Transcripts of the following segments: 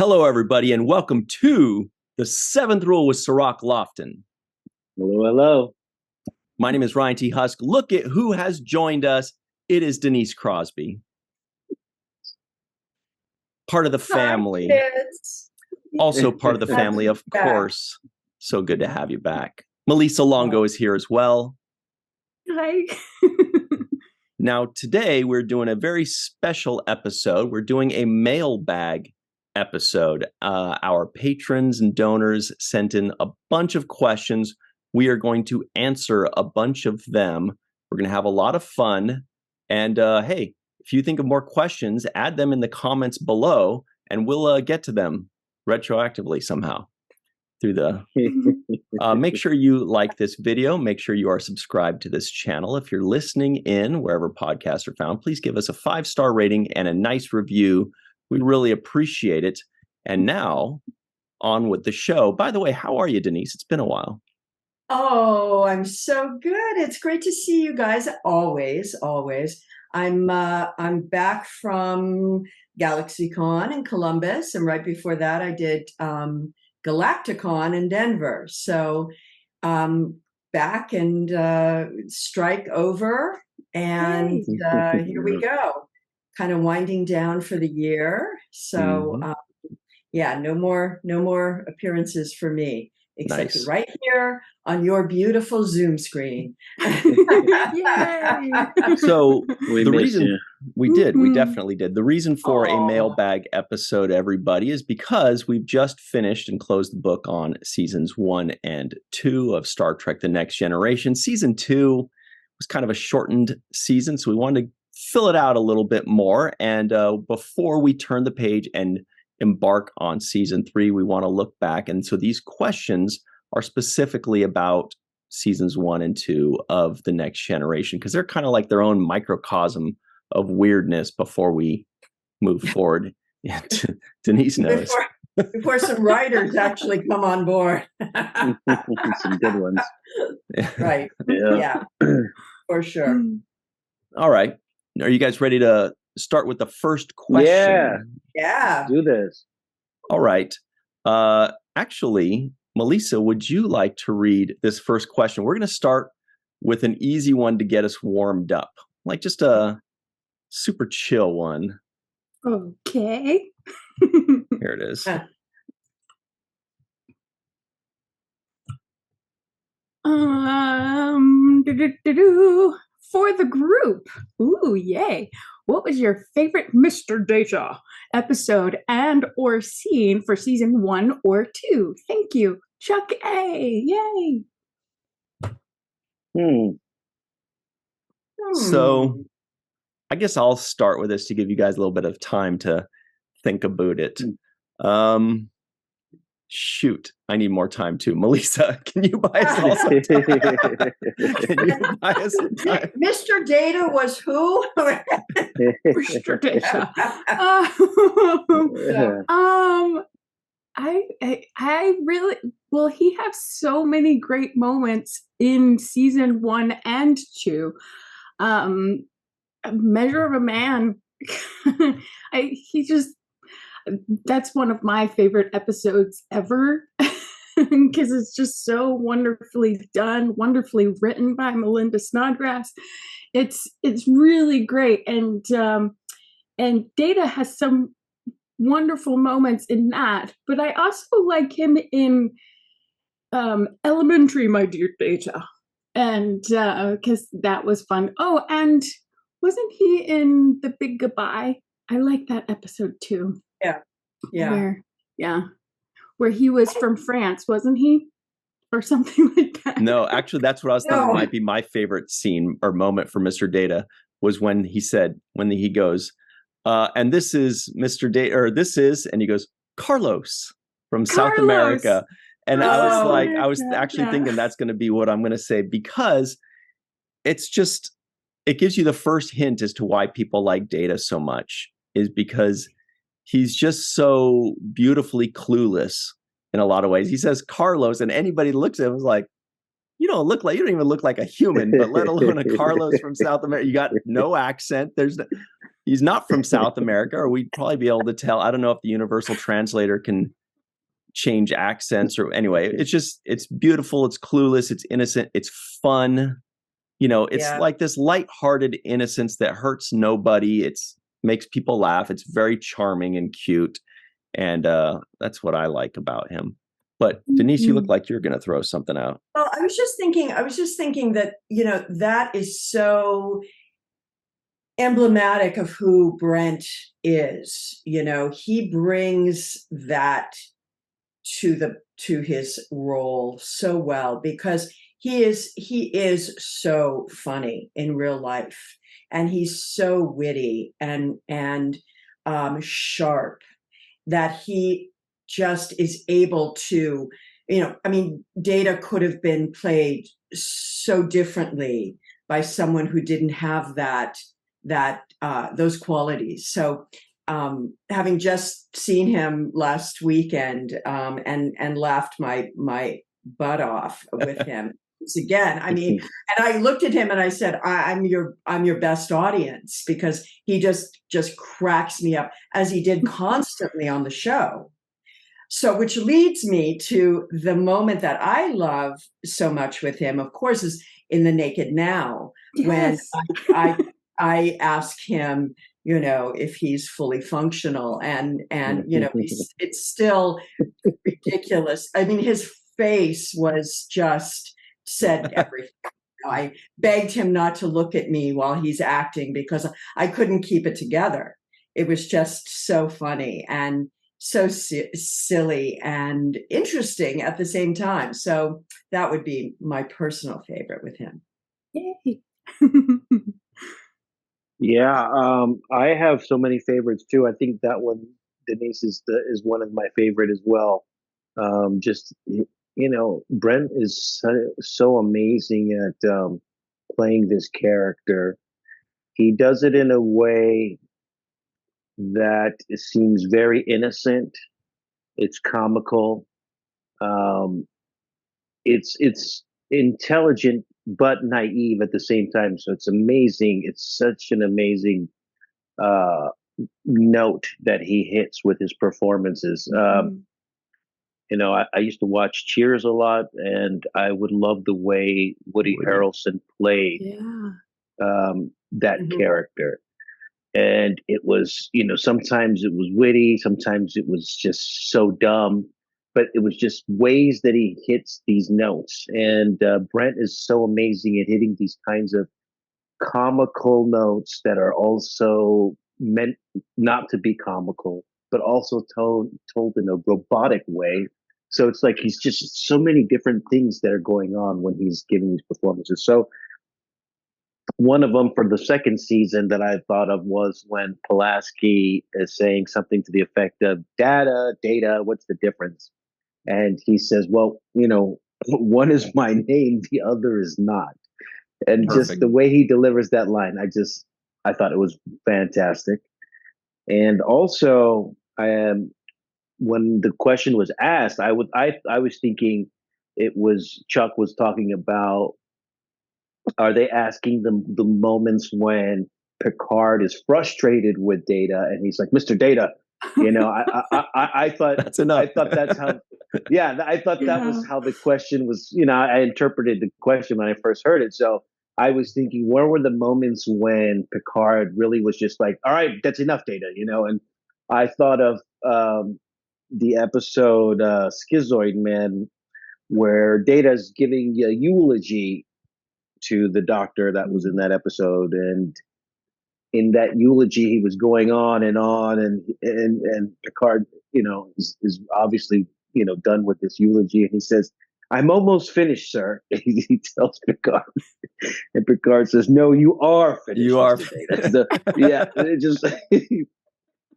Hello, everybody, and welcome to the Seventh Rule with Cirroc Lofton. Hello, hello. My name is Ryan T. Husk. Look at who has joined us. It is Denise Crosby. Part of the family. Hi, kids. Also part of the family, of course. So good to have you back. Malissa Longo is here as well. Hi. Now, today we're doing a very special episode. We're doing a mailbag episode. Our patrons and donors sent in a bunch of questions. We are going to answer a bunch of them. We're going to have a lot of fun. And hey, if you think of more questions, add them in the comments below, and we'll get to them retroactively somehow through the... make sure you like this video. Make sure you are subscribed to this channel. If you're listening in wherever podcasts are found, please give us a 5-star rating and a nice review. We really appreciate it. And now, on with the show. By the way, how are you, Denise? It's been a while. Oh, I'm so good. It's great to see you guys. Always. I'm back from GalaxyCon in Columbus, and right before that, I did Galacticon in Denver. So back and strike over, and here we go. Kind of winding down for the year. So yeah, no more appearances for me, except right here on your beautiful Zoom screen. Yay! So the reason we definitely did. The reason for a mailbag episode, everybody, is because we've just finished and closed the book on seasons 1 and 2 of Star Trek: The Next Generation. Season 2 was kind of a shortened season, so we wanted to fill it out a little bit more. And before we turn the page and embark on season 3, we want to look back. And so these questions are specifically about seasons 1 and 2 of The Next Generation, because they're kind of like their own microcosm of weirdness before we move forward. Yeah, Denise knows. Before some writers actually come on board. Some good ones. Right. Yeah, for sure. All right. Are you guys ready to start with the first question? Yeah. Do this. All right. Actually, Malissa, would you like to read this first question? We're going to start with an easy one to get us warmed up, like just a super chill one. Okay. Here it is. For the group. Ooh, yay. What was your favorite Mr. Data episode and or scene for season 1 or 2? Thank you. Chuck A. Yay. So I guess I'll start with this to give you guys a little bit of time to think about it. Shoot, I need more time too. Melissa, can you buy us all some time? Can you buy us some time? Mr. Data was who? Mr. Data. I really, well, he has so many great moments in season 1 and 2. Measure of a Man. That's one of my favorite episodes ever, because it's just so wonderfully done, wonderfully written by Melinda Snodgrass. It's really great, and Data has some wonderful moments in that. But I also like him in Elementary, My Dear Data, and because that was fun. Oh, and wasn't he in The Big Goodbye? I like that episode too. Where he was from France, wasn't he? Or something like that. No, actually, that's what I was thinking might be my favorite scene or moment for Mr. Data, was when he goes, and this is Mr. Data, or this is, and he goes, Carlos from South America. And I was actually thinking that's going to be what I'm going to say, because it's just, it gives you the first hint as to why people like Data so much, is because he's just so beautifully clueless in a lot of ways. He says Carlos, and anybody looks at him is like, you don't even look like a human, but let alone a Carlos from South America. You got no accent. He's not from South America, or we'd probably be able to tell. I don't know if the universal translator can change accents, or anyway, it's beautiful, it's clueless, it's innocent, it's fun. It's like this lighthearted innocence that hurts nobody. It's makes people laugh. It's very charming and cute. And that's what I like about him. But Denise, you look like you're going to throw something out. Well, I was just thinking that, that is so emblematic of who Brent is. He brings that to his role so well, because he is so funny in real life, and he's so witty and sharp, that he just is able to, Data could have been played so differently by someone who didn't have those qualities. So having just seen him last weekend and laughed my butt off with him again, and I looked at him and I said, I'm your best audience, because he just cracks me up, as he did constantly on the show. So, which leads me to the moment that I love so much with him, of course, is in The Naked Now, when I ask him, if he's fully functional, and it's still ridiculous. I mean, his face was just said everything. I begged him not to look at me while he's acting, because I couldn't keep it together. It was just so funny and so silly and interesting at the same time. So that would be my personal favorite with him. Yay. Yeah, I have so many favorites too. I think that one, Denise, is one of my favorite as well. Brent is so amazing at playing this character. He does it in a way that it seems very innocent. It's comical. It's intelligent but naive at the same time. So it's amazing. It's such an amazing note that he hits with his performances. I used to watch Cheers a lot, and I would love the way Woody Harrelson played that character. And it was, sometimes it was witty, sometimes it was just so dumb, but it was just ways that he hits these notes. And Brent is so amazing at hitting these kinds of comical notes that are also meant not to be comical, but also told in a robotic way. So it's like he's just so many different things that are going on when he's giving these performances. So one of them for the second season that I thought of was when Pulaski is saying something to the effect of data, what's the difference? And he says, well, one is my name, the other is not. And Perfect. Just the way he delivers that line, I thought it was fantastic. And also, when the question was asked, I was thinking Chuck was talking about, are they asking the moments when Picard is frustrated with Data and he's like, Mr. Data, I thought that's enough. I thought that's how, I thought that was how the question was, I interpreted the question when I first heard it. So I was thinking, where were the moments when Picard really was just like, all right, that's enough, Data, and I thought of the episode Schizoid Man, where Data's giving a eulogy to the doctor that was in that episode, and in that eulogy he was going on and Picard is obviously done with this eulogy, and he says, I'm almost finished, sir. He tells Picard, and Picard says, no, you are finished. You are. It just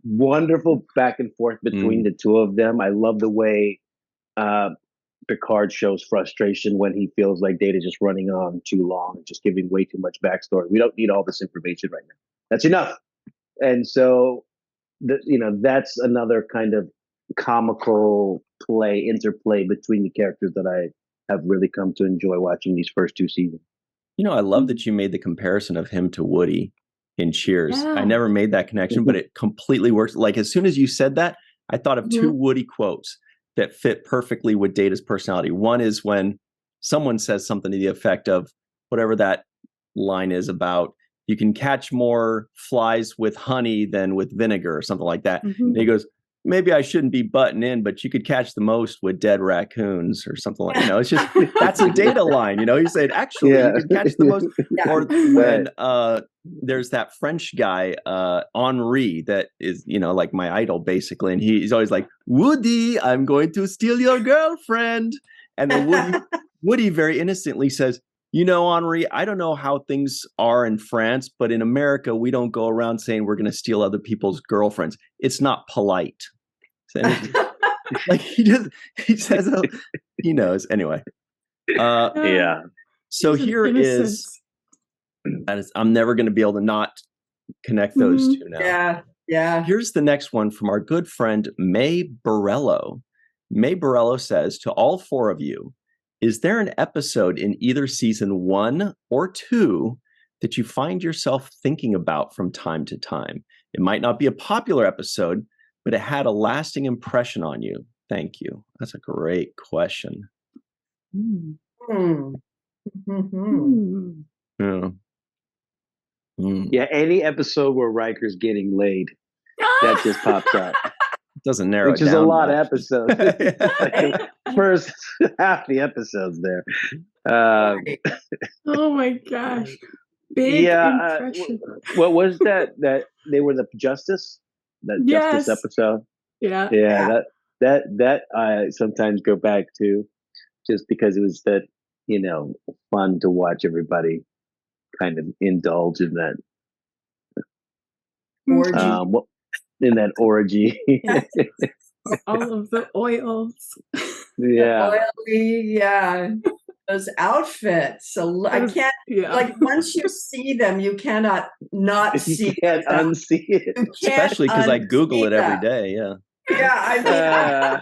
wonderful back and forth between the two of them. I love the way Picard shows frustration when he feels like Data's just running on too long and just giving way too much backstory. We don't need all this information right now. That's enough. And so, that's another kind of comical interplay between the characters that I have really come to enjoy watching these first two seasons. I love that you made the comparison of him to Woody. in Cheers. Yeah. I never made that connection, but it completely works. Like as soon as you said that, I thought of two Woody quotes that fit perfectly with Data's personality. One is when someone says something to the effect of whatever that line is about, you can catch more flies with honey than with vinegar or something like that. And he goes, maybe I shouldn't be butting in, but you could catch the most with dead raccoons or something like, it's just, that's a Data line, he said, actually, you can catch the most. Or when there's that French guy, Henri, that is, like my idol basically. And he's always like, Woody, I'm going to steal your girlfriend. And then Woody very innocently says, Henri, I don't know how things are in France, but in America, we don't go around saying we're going to steal other people's girlfriends. It's not polite. Like he says, he knows. Anyway. Yeah. So here is, I'm never going to be able to not connect those two now. Yeah. Yeah. Here's the next one from our good friend, May Borello. May Borello says, to all four of you, is there an episode in either season 1 or 2 that you find yourself thinking about from time to time? It might not be a popular episode, but it had a lasting impression on you. Thank you. That's a great question. Yeah, any episode where Riker's getting laid, that just pops up. Doesn't narrow which it down. Which is a lot much. of episodes. Like first half the episodes there. Oh my gosh. Big impression. What was that they were the Justice? That Justice episode? Yeah. Yeah, that I sometimes go back to just because it was that, fun to watch everybody kind of indulge in that. Orgy. In that orgy. All of the oils. Yeah. Those outfits. So I can't, like, once you see them, you cannot not see You can't unsee it. Especially because I Google it every day. Yeah. Yeah,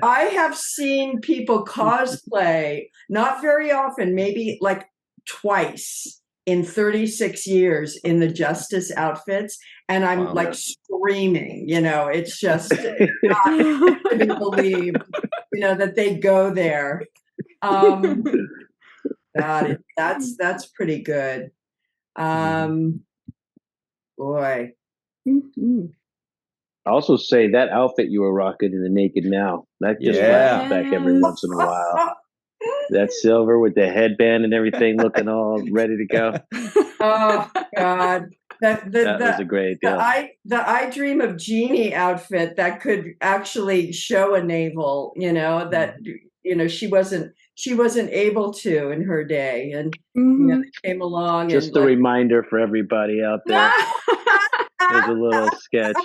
I have seen people cosplay, not very often, maybe like twice in 36 years in the Justice outfits. And I'm like screaming, it's just not to be believed, that they go there. That's pretty good. Boy. I also say that outfit you were rocking in the Naked Now, that just flashes back every once in a while. That silver with the headband and everything looking all ready to go. Oh, God. That was a great deal. The I Dream of Jeannie outfit that could actually show a navel, that, she wasn't able to in her day. And they came along. Just a reminder for everybody out there. There's a little sketch.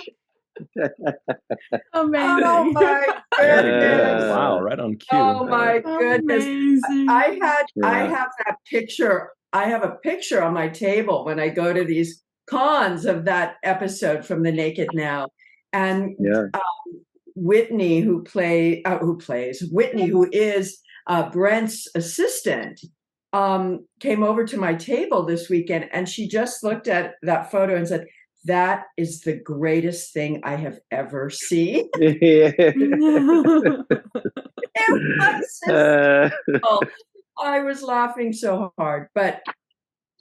Amazing. Oh my goodness. Wow, right on cue. Oh my goodness. Amazing. I have that picture. I have a picture on my table when I go to these cons of that episode from the Naked Now. And Whitney, who is Brent's assistant, came over to my table this weekend, and she just looked at that photo and said, "That is the greatest thing I have ever seen." I was laughing so hard, but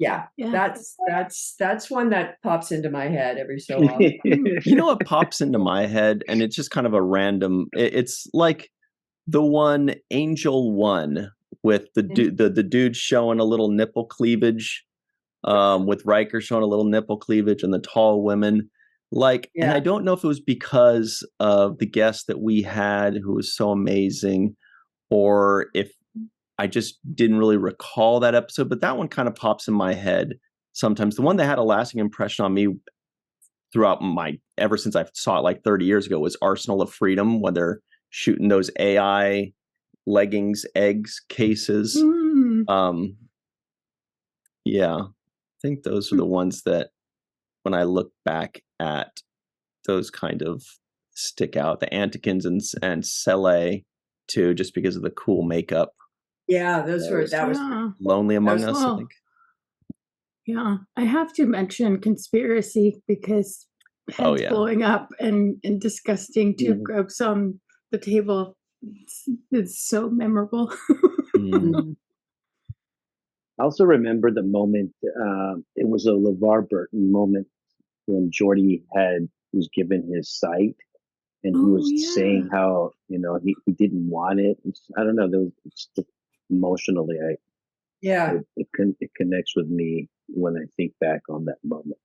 that's one that pops into my head every so often. You know what pops into my head, and it's just kind of a random. It's like the one Angel 1 with the dude showing a little nipple cleavage. With Riker showing a little nipple cleavage and the tall women. And I don't know if it was because of the guest that we had who was so amazing, or if I just didn't really recall that episode, but that one kind of pops in my head sometimes. The one that had a lasting impression on me throughout ever since I saw it like 30 years ago was Arsenal of Freedom, when they're shooting those AI leggings, eggs cases. Yeah. I think those are the ones that, when I look back at, those kind of stick out. The Antikins and Sele too, just because of the cool makeup. Yeah, that was Lonely Among Us, well. I think. Yeah, I have to mention Conspiracy because heads blowing up and disgusting tube grubs on the table. It's so memorable. I also remember the moment, it was a LeVar Burton moment when Geordi was given his sight and he was saying how, you know, he didn't want it. I don't know, emotionally, it connects with me when I think back on that moment.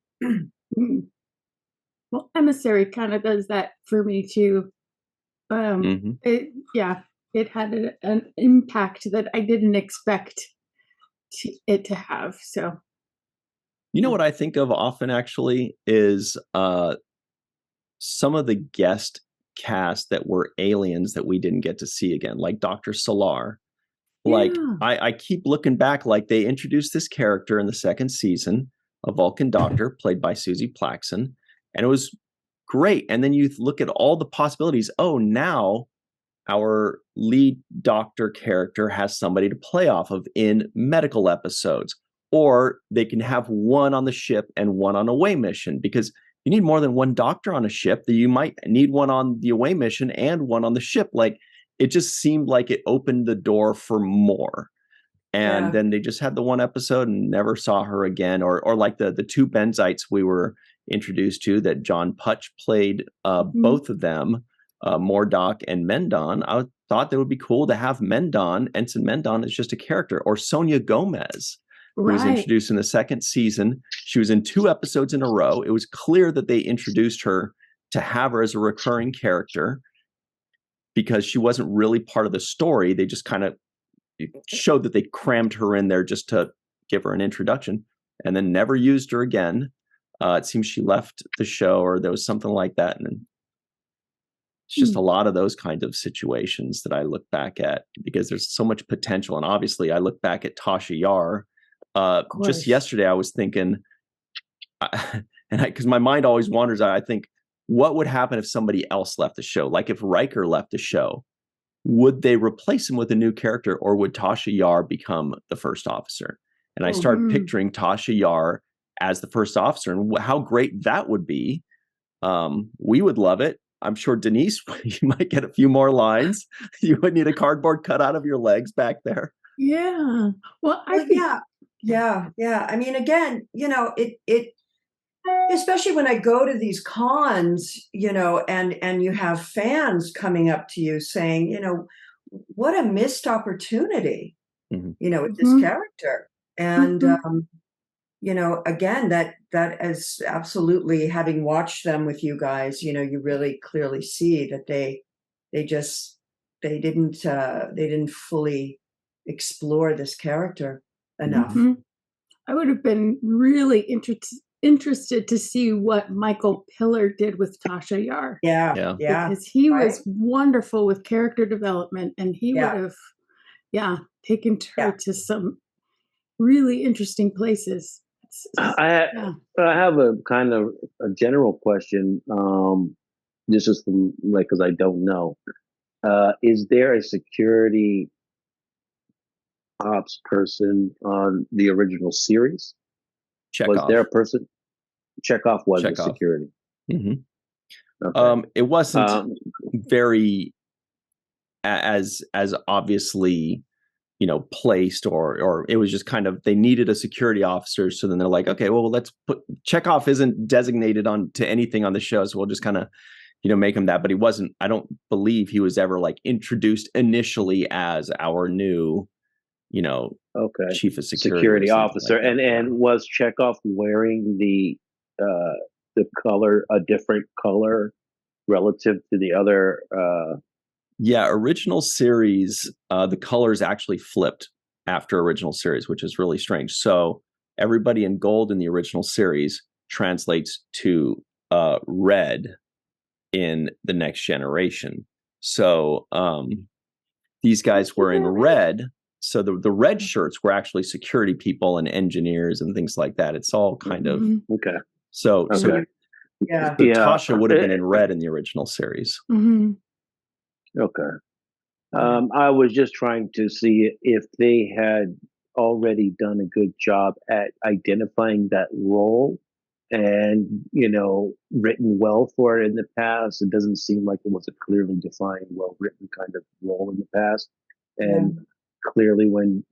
Well, Emissary kind of does that for me too. It had an impact that I didn't expect it to have. So, you know what I think of often actually is some of the guest cast that were aliens that we didn't get to see again, like Dr. Solar. Like I keep looking back, like they introduced this character in the second season, a Vulcan doctor played by Susie Plaxon, and it was great. And then you look at all the possibilities. Oh, now our lead doctor character has somebody to play off of in medical episodes, or they can have one on the ship and one on away mission, because you need more than one doctor on a ship. That you might need one on the away mission and one on the ship. Like, it just seemed like it opened the door for more. And then they just had the one episode and never saw her again. Or like the two Benzites we were introduced to that John Putch played, both of them, Mordock and Mendon. I thought that would be cool to have Mendon, Ensign Mendon, as just a character. Or Sonia Gomez, who was introduced in the second season. She was in 2 episodes in a row. It was clear that they introduced her to have her as a recurring character because she wasn't really part of the story. They just kind of showed that they crammed her in there just to give her an introduction and then never used her again. It seems she left the show or there was something like that. And then it's just a lot of those kind of situations that I look back at because there's so much potential. And obviously I look back at Tasha Yar. Just yesterday I was thinking, because my mind always wanders, I think, what would happen if somebody else left the show? Like if Riker left the show, would they replace him with a new character, or would Tasha Yar become the first officer? And I started picturing Tasha Yar as the first officer and how great that would be. We would love it. I'm sure, Denise, you might get a few more lines. You would need a cardboard cutout of your legs back there. Yeah. Well, yeah. I mean, again, you know, it especially when I go to these cons, you know, and you have fans coming up to you saying, you know, what a missed opportunity, you know, with this character. And, you know, again, that is absolutely, having watched them with you guys, you know, you really clearly see that they didn't fully explore this character enough. I would have been really interested to see what Michael Piller did with Tasha Yar. Yeah. Because he was wonderful with character development, and he would have, taken her to some really interesting places. I have a kind of a general question. This is like, because I don't know. Is there a security ops person on the original series? Was there a person? Chekhov was the security. Okay. It wasn't very as obviously, you know, placed, or it was just kind of, they needed a security officer. So then they're like, okay, well, let's put Chekhov isn't designated on to anything on the show. So we'll just kind of, you know, make him that. But he wasn't, I don't believe he was ever like introduced initially as our new, you know, chief of security officer. Like and was Chekhov wearing the color, a different color relative to the other? Original series, the colors actually flipped after original series, which is really strange. So everybody in gold in the original series translates to red in the Next Generation. So these guys were in red. So the red shirts were actually security people and engineers and things like that. It's all kind of So Tasha would have been in red in the original series. Okay. I was just trying to see if they had already done a good job at identifying that role and, written well for it in the past. It doesn't seem like it was a clearly defined, well-written kind of role in the past. And clearly when,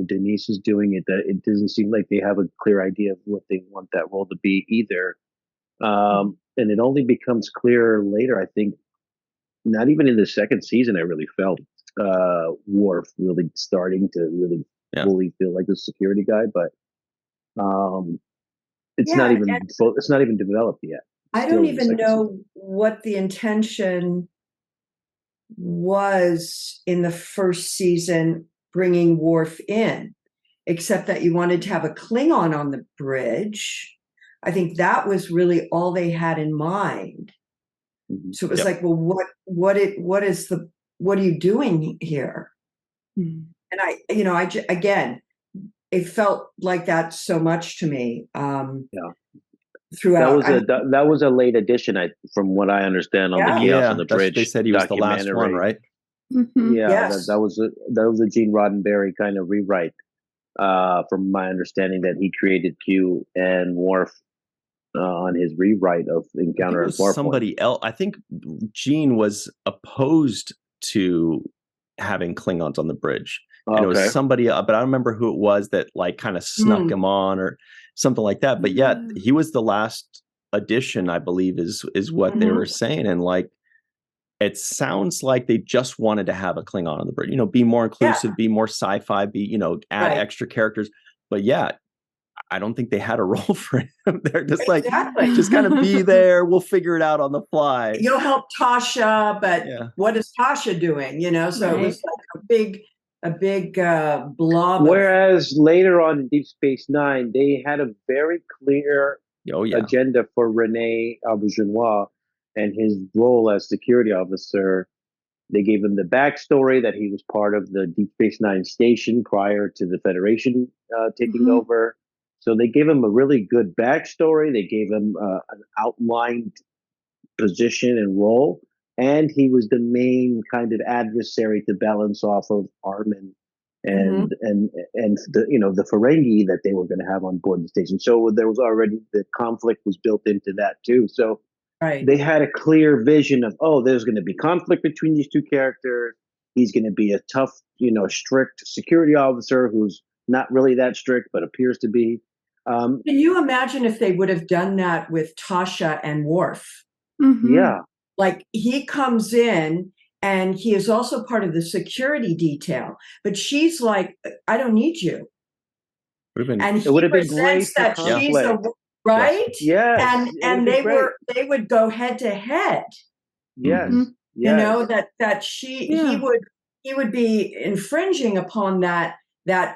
Denise is doing it, that it doesn't seem like they have a clear idea of what they want that role to be either. And it only becomes clearer later, I think, not even in the second season, I really felt Worf really starting to really fully feel like a security guy, but it's not even developed yet. I don't even know what the intention was in the first season bringing Worf in, except that you wanted to have a Klingon on the bridge. I think that was really all they had in mind. So it was like, well, what are you doing here? And again, it felt like that so much to me. Throughout, that was a late addition, from what I understand, on the Chaos on the Bridge. They said he was the last one, right? That was a Gene Roddenberry kind of rewrite. From my understanding, that he created Q and Worf on his rewrite of Encounter at Farpoint. Somebody else. I think Gene was opposed to having Klingons on the bridge. And it was somebody, but I don't remember who it was that like kind of snuck him on or something like that. But yet he was the last addition, I believe, is what they were saying. And like, it sounds like they just wanted to have a Klingon on the bridge, be more inclusive, be more sci-fi, add extra characters. But I don't think they had a role for him. They're just like, just kind of be there. We'll figure it out on the fly. You'll help Tasha, but what is Tasha doing? So it was like a big blob. Whereas later on in Deep Space Nine, they had a very clear agenda for Rene Auberjonois and his role as security officer. They gave him the backstory that he was part of the Deep Space Nine station prior to the Federation taking over. So they gave him a really good backstory. They gave him an outlined position and role. And he was the main kind of adversary to balance off of Armin and the Ferengi that they were going to have on board the station. So there was already, the conflict was built into that too. So they had a clear vision of, there's going to be conflict between these two characters. He's going to be a tough, strict security officer who's not really that strict, but appears to be. Can you imagine if they would have done that with Tasha and Worf? Yeah. Like he comes in and he is also part of the security detail, but she's like, I don't need you. And it would have been great that she's the right. Yes. And they would go head to head. Yes. That he would be infringing upon that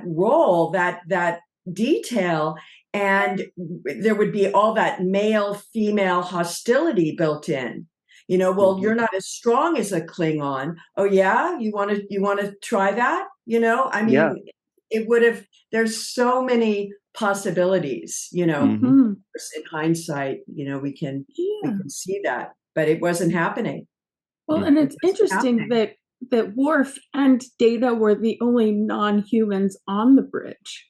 role, that detail. And there would be all that male-female hostility built in. You're not as strong as a Klingon. Oh yeah, you want to try that? It would have. There's so many possibilities. In hindsight, we can see that, but it wasn't happening. Well, and it's interesting that Worf and Data were the only non-humans on the bridge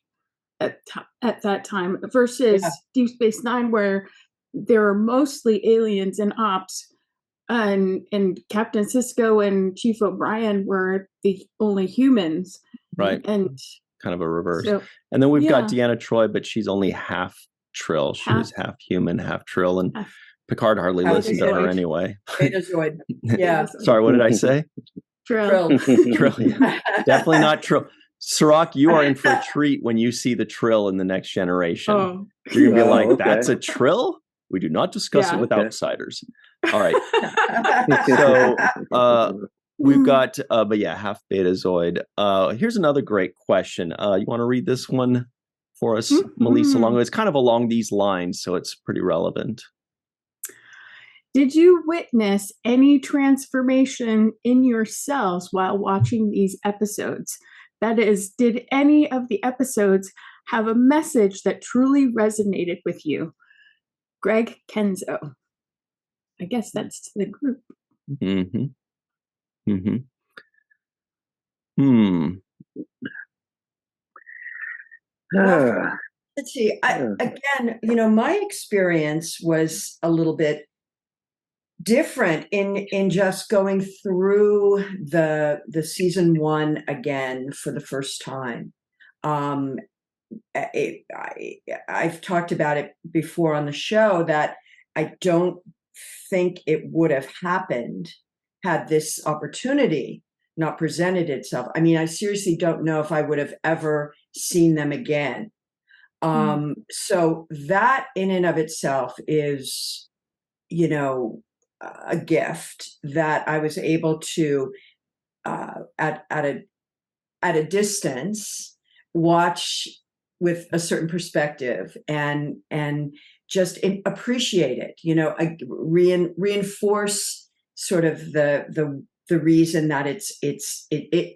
at that time, versus Deep Space Nine, where there are mostly aliens and ops, and Captain Sisko and Chief O'Brien were the only humans, right? And kind of a reverse. And then we've got Deanna Troi, but she's only half Trill. She was half human, half Trill, and Picard hardly listened to her anyway. Betazoid. Yeah. Sorry, what did I say? Trill. Trill. Yeah. Definitely not Trill. Cirroc, you are in for a treat when you see the Trill in the Next Generation. You're going to be like, that's a Trill? We do not discuss it with outsiders. All right. So we've got, half Betazoid. Here's another great question. You want to read this one for us, Malissa Longo? It's kind of along these lines, so it's pretty relevant. Did you witness any transformation in yourselves while watching these episodes? That is, did any of the episodes have a message that truly resonated with you? Greg Kenzo. I guess that's to the group. Well, let's see. Again, my experience was a little bit different in just going through the season 1 again for the first time. I've talked about it before on the show that I don't think it would have happened had this opportunity not presented itself. I mean, I seriously don't know if I would have ever seen them again. So that in and of itself is, a gift that I was able to, at a distance, watch with a certain perspective and just appreciate it. Reinforce sort of the reason that it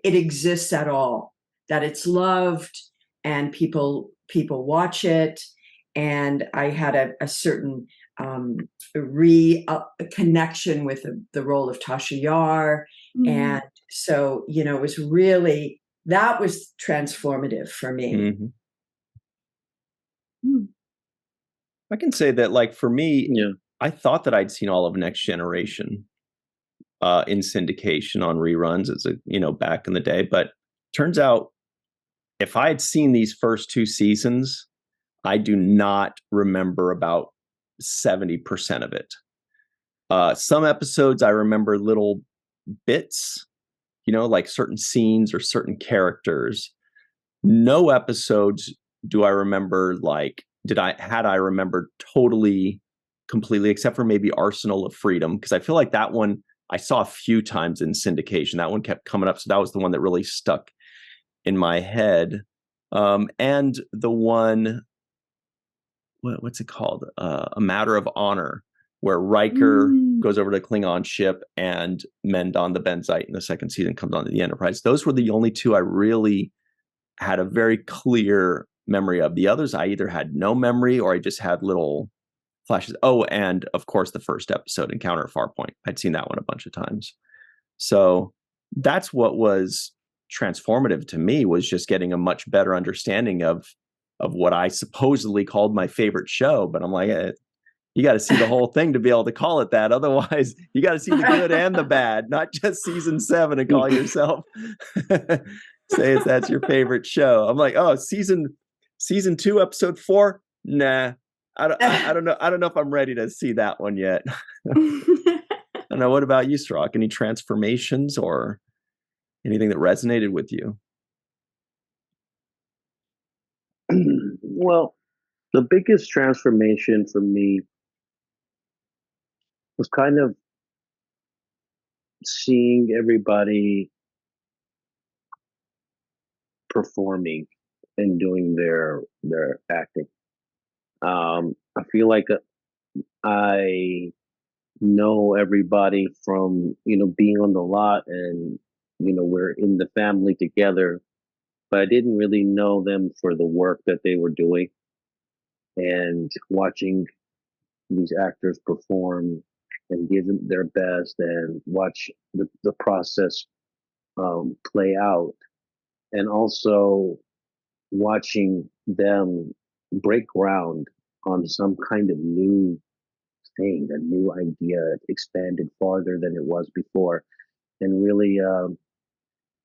exists at all, that it's loved and people watch it. And I had a certain connection with the role of Tasha Yar. And so, it was really, that was transformative for me. I can say that, like, for me, I thought that I'd seen all of Next Generation in syndication on reruns as back in the day. But turns out if I had seen these first 2 seasons, I do not remember about 70% of it. Some episodes I remember little bits, like certain scenes or certain characters. No episodes do I remember, like, had I remembered totally, completely, except for maybe Arsenal of Freedom, because I feel like that one I saw a few times in syndication. That one kept coming up, so that was the one that really stuck in my head. And the one, what's it called? A Matter of Honor, where Riker goes over to the Klingon ship and Men don the Benzite in the second season comes onto the Enterprise. Those were the only 2 I really had a very clear memory of. The others I either had no memory or I just had little flashes. Oh, and of course the first episode, Encounter at Farpoint. I'd seen that one a bunch of times. So that's what was transformative to me, was just getting a much better understanding of what I supposedly called my favorite show. But I'm like, you got to see the whole thing to be able to call it that. Otherwise, you got to see the good and the bad, not just season 7 and call yourself say that's your favorite show. I'm like, oh, season 2, episode 4. Nah, I don't know. I don't know if I'm ready to see that one yet. I don't know. What about you, Cirroc? Any transformations or anything that resonated with you? Well, the biggest transformation for me was kind of seeing everybody performing and doing their acting. I feel like I know everybody from being on the lot, and we're in the family together, but I didn't really know them for the work that they were doing. And watching these actors perform and give them their best and watch the process play out, and also watching them break ground on some kind of new thing, a new idea, expanded farther than it was before, and really,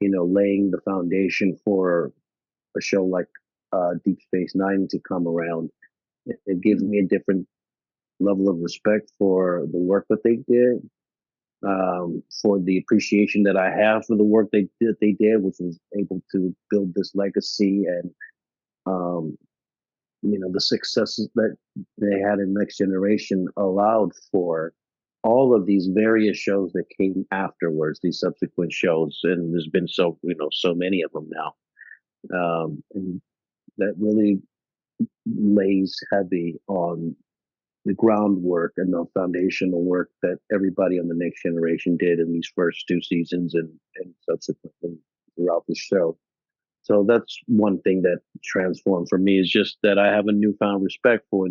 laying the foundation for a show like Deep Space Nine to come around. It gives me a different level of respect for the work that they did, for the appreciation that I have for the work they did, which was able to build this legacy, and the successes that they had in Next Generation allowed for all of these various shows that came afterwards, these subsequent shows, and there's been so many of them now, and that really lays heavy on the groundwork and the foundational work that everybody on the Next Generation did in these first 2 seasons and subsequently throughout the show. So that's one thing that transformed for me, is just that I have a newfound respect for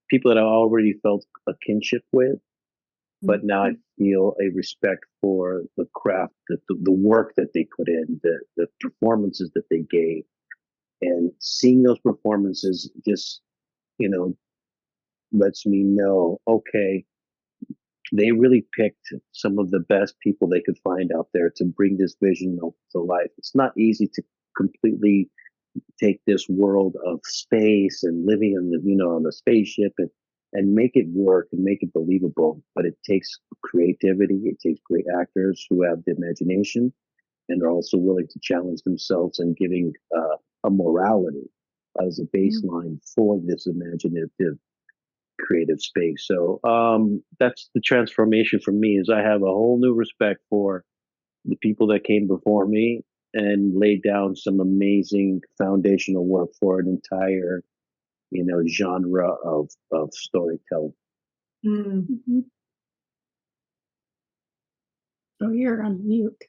people that I already felt a kinship with, but now I feel a respect for the craft, the work that they put in, the performances that they gave, And seeing those performances just, lets me know, okay, they really picked some of the best people they could find out there to bring this vision to life. It's not easy to completely take this world of space and living on on the spaceship and make it work and make it believable. But it takes creativity. It takes great actors who have the imagination and are also willing to challenge themselves and giving a morality as a baseline for this imaginative creative space. So that's the transformation for me, is I have a whole new respect for the people that came before me and laid down some amazing foundational work for an entire genre of storytelling. Mm-hmm. Oh, you're on mute.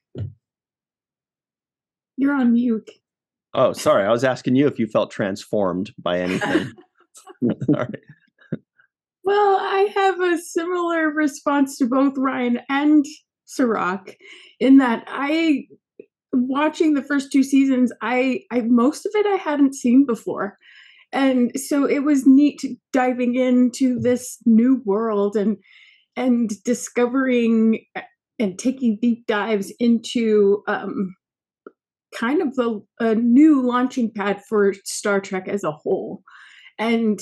You're on mute. Oh, sorry. I was asking you if you felt transformed by anything. All right. Well, I have a similar response to both Ryan and Cirroc, in that watching the first 2 seasons, I most of it I hadn't seen before. And so it was neat diving into this new world and discovering and taking deep dives into kind of a new launching pad for Star Trek as a whole. And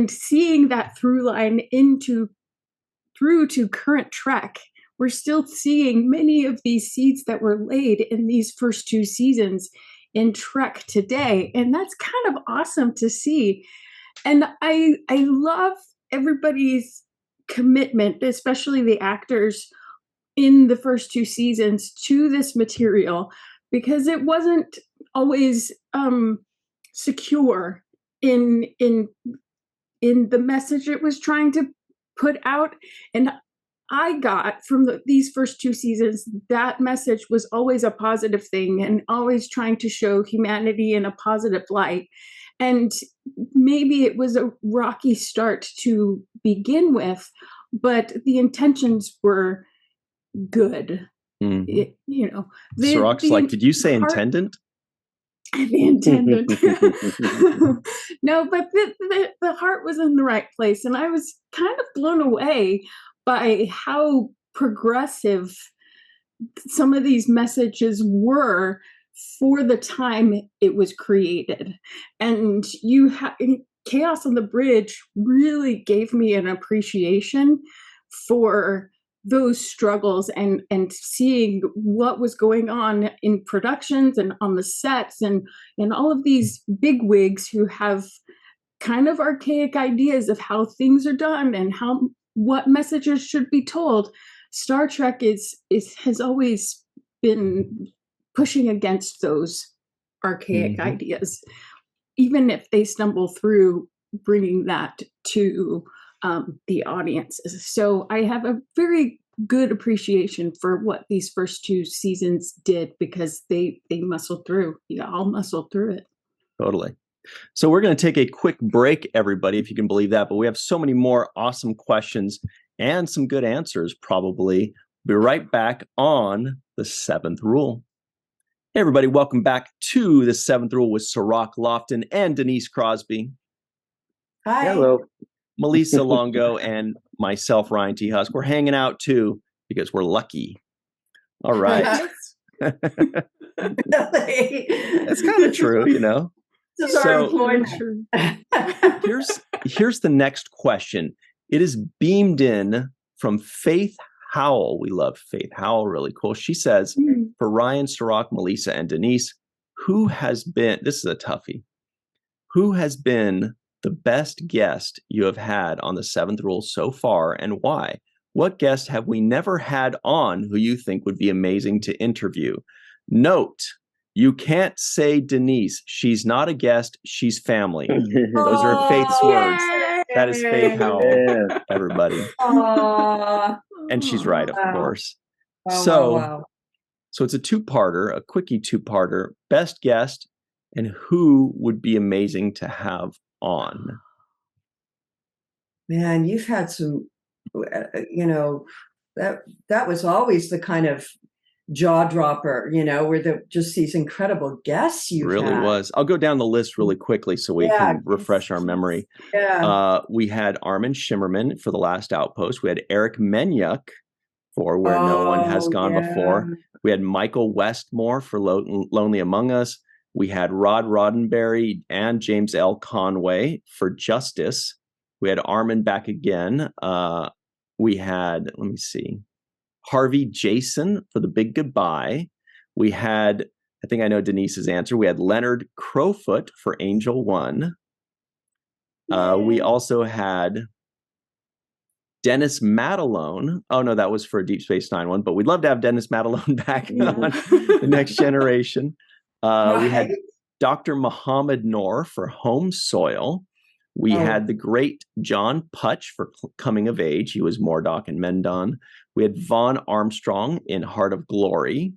seeing that through line through to current Trek, we're still seeing many of these seeds that were laid in these first 2 seasons in Trek today. And that's kind of awesome to see. And I love everybody's commitment, especially the actors in the first 2 seasons, to this material, because it wasn't always secure in the message it was trying to put out. And I got from these first 2 seasons, that message was always a positive thing and always trying to show humanity in a positive light. And maybe it was a rocky start to begin with, but the intentions were good. Mm-hmm. Cirroc's like, did you say intendant? The intendant. No, but the heart was in the right place. And I was kind of blown away by how progressive some of these messages were for the time it was created. And Chaos on the Bridge really gave me an appreciation for those struggles and seeing what was going on in productions and on the sets and all of these bigwigs who have kind of archaic ideas of how things are done and what messages should be told. Star Trek has always been pushing against those archaic ideas, even if they stumble through bringing that to the audiences. So I have a very good appreciation for what these first 2 seasons did, because they muscled through. You all muscled through it. Totally. So we're going to take a quick break, everybody, if you can believe that. But we have so many more awesome questions and some good answers, probably. We'll be right back on the 7th Rule. Hey, everybody. Welcome back to the 7th Rule with Cirroc Lofton and Denise Crosby. Hi. Hello. Malissa Longo and myself, Ryan T. Husk. We're hanging out, too, because we're lucky. All right. That's kind of true, So here's the next question. It is beamed in from Faith Howell. We love Faith Howell, really cool. She says, for Ryan, Cirroc, Malissa, and Denise, who has been, this is a toughie, who has been the best guest you have had on the 7th Rule so far, and why? What guest have we never had on who you think would be amazing to interview? Note, you can't say Denise. She's not a guest. She's family. Those are Faith's words. That is Faith Howell, everybody. And she's right, of course. So it's a 2-parter, a quickie 2-parter. Best guest and who would be amazing to have on. Man, you've had some, that was always the kind of jaw dropper, were just these incredible guests you really had. Was. I'll go down the list really quickly so we can refresh our memory. Yeah. We had Armin Shimmerman for The Last Outpost. We had Eric Menyuk for Where No One Has Gone Before. We had Michael Westmore for Lonely Among Us. We had Rod Roddenberry and James L. Conway for Justice. We had Armin back again. We had, let me see, Harvey Jason for The Big Goodbye. We had, I think I know Denise's answer. We had Leonard Crowfoot for Angel One. We also had Dennis Matalone. Oh, no, that was for Deep Space Nine one, but we'd love to have Dennis Matalone back on The Next Generation. We had Dr. Muhammad Noor for Home Soil. We had the great John Putch for Coming of Age. He was Mordok and Mendon. We had Vaughn Armstrong in Heart of Glory.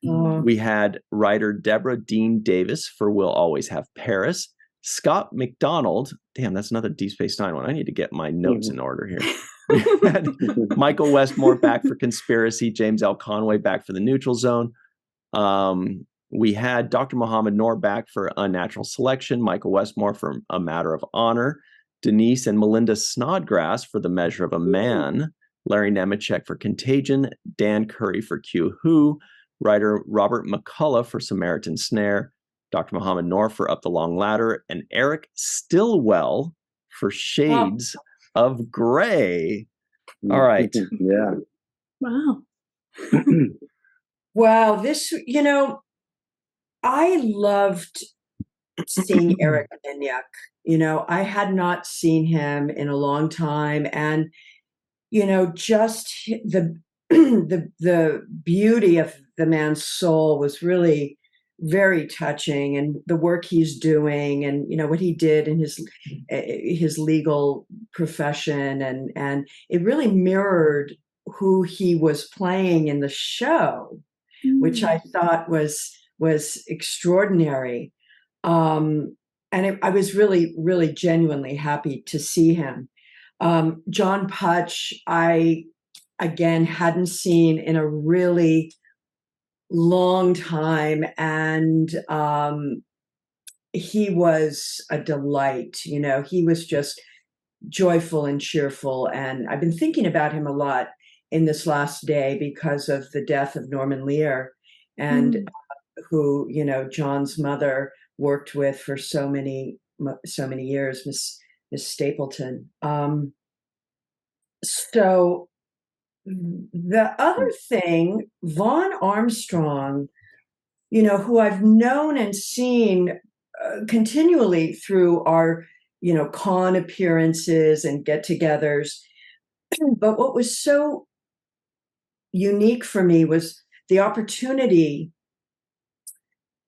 We had writer Deborah Dean Davis for We'll Always Have Paris. Scott McDonald. Damn, that's another Deep Space Nine one. I need to get my notes in order here. We had Michael Westmore back for Conspiracy. James L. Conway back for The Neutral Zone. We had Dr. Muhammad Noor back for Unnatural Selection, Michael Westmore for A Matter of Honor, Denise and Melinda Snodgrass for The Measure of a Man, Larry Nemechek for Contagion, Dan Curry for Q Who, writer Robert McCullough for Samaritan Snare, Dr. Muhammad Noor for Up the Long Ladder, and Eric Stillwell for Shades of Grey. All right. Yeah. Wow. Wow. This, I loved seeing Eric Menyuk. I had not seen him in a long time. And, just the beauty of the man's soul was really very touching, and the work he's doing, and what he did in his legal profession, and it really mirrored who he was playing in the show, which I thought was extraordinary. And I was really, really genuinely happy to see him. John Putch, I again hadn't seen in a really long time, and he was a delight. He was just joyful and cheerful, and I've been thinking about him a lot in this last day because of the death of Norman Lear, and who John's mother worked with for so many years, Miss Stapleton. So the other thing, Vaughn Armstrong, who I've known and seen continually through our, con appearances and get-togethers. But what was so unique for me was the opportunity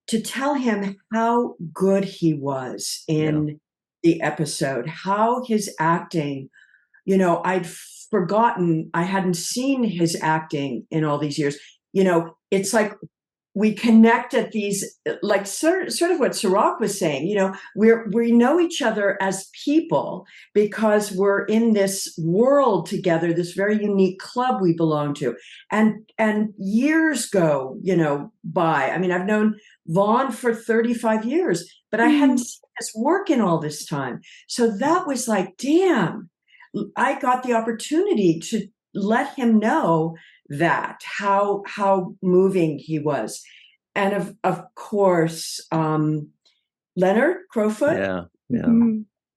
to tell him how good he was in the episode, how his acting, I'd forgotten, I hadn't seen his acting in all these years. It's like we connect at these, like sort of what Cirroc was saying, we know each other as people because we're in this world together, this very unique club we belong to. And years go, by. I mean, I've known Vaughn for 35 years, but I hadn't seen his work in all this time. So that was like, damn, I got the opportunity to let him know that how moving he was. And of course, Leonard Crowfoot.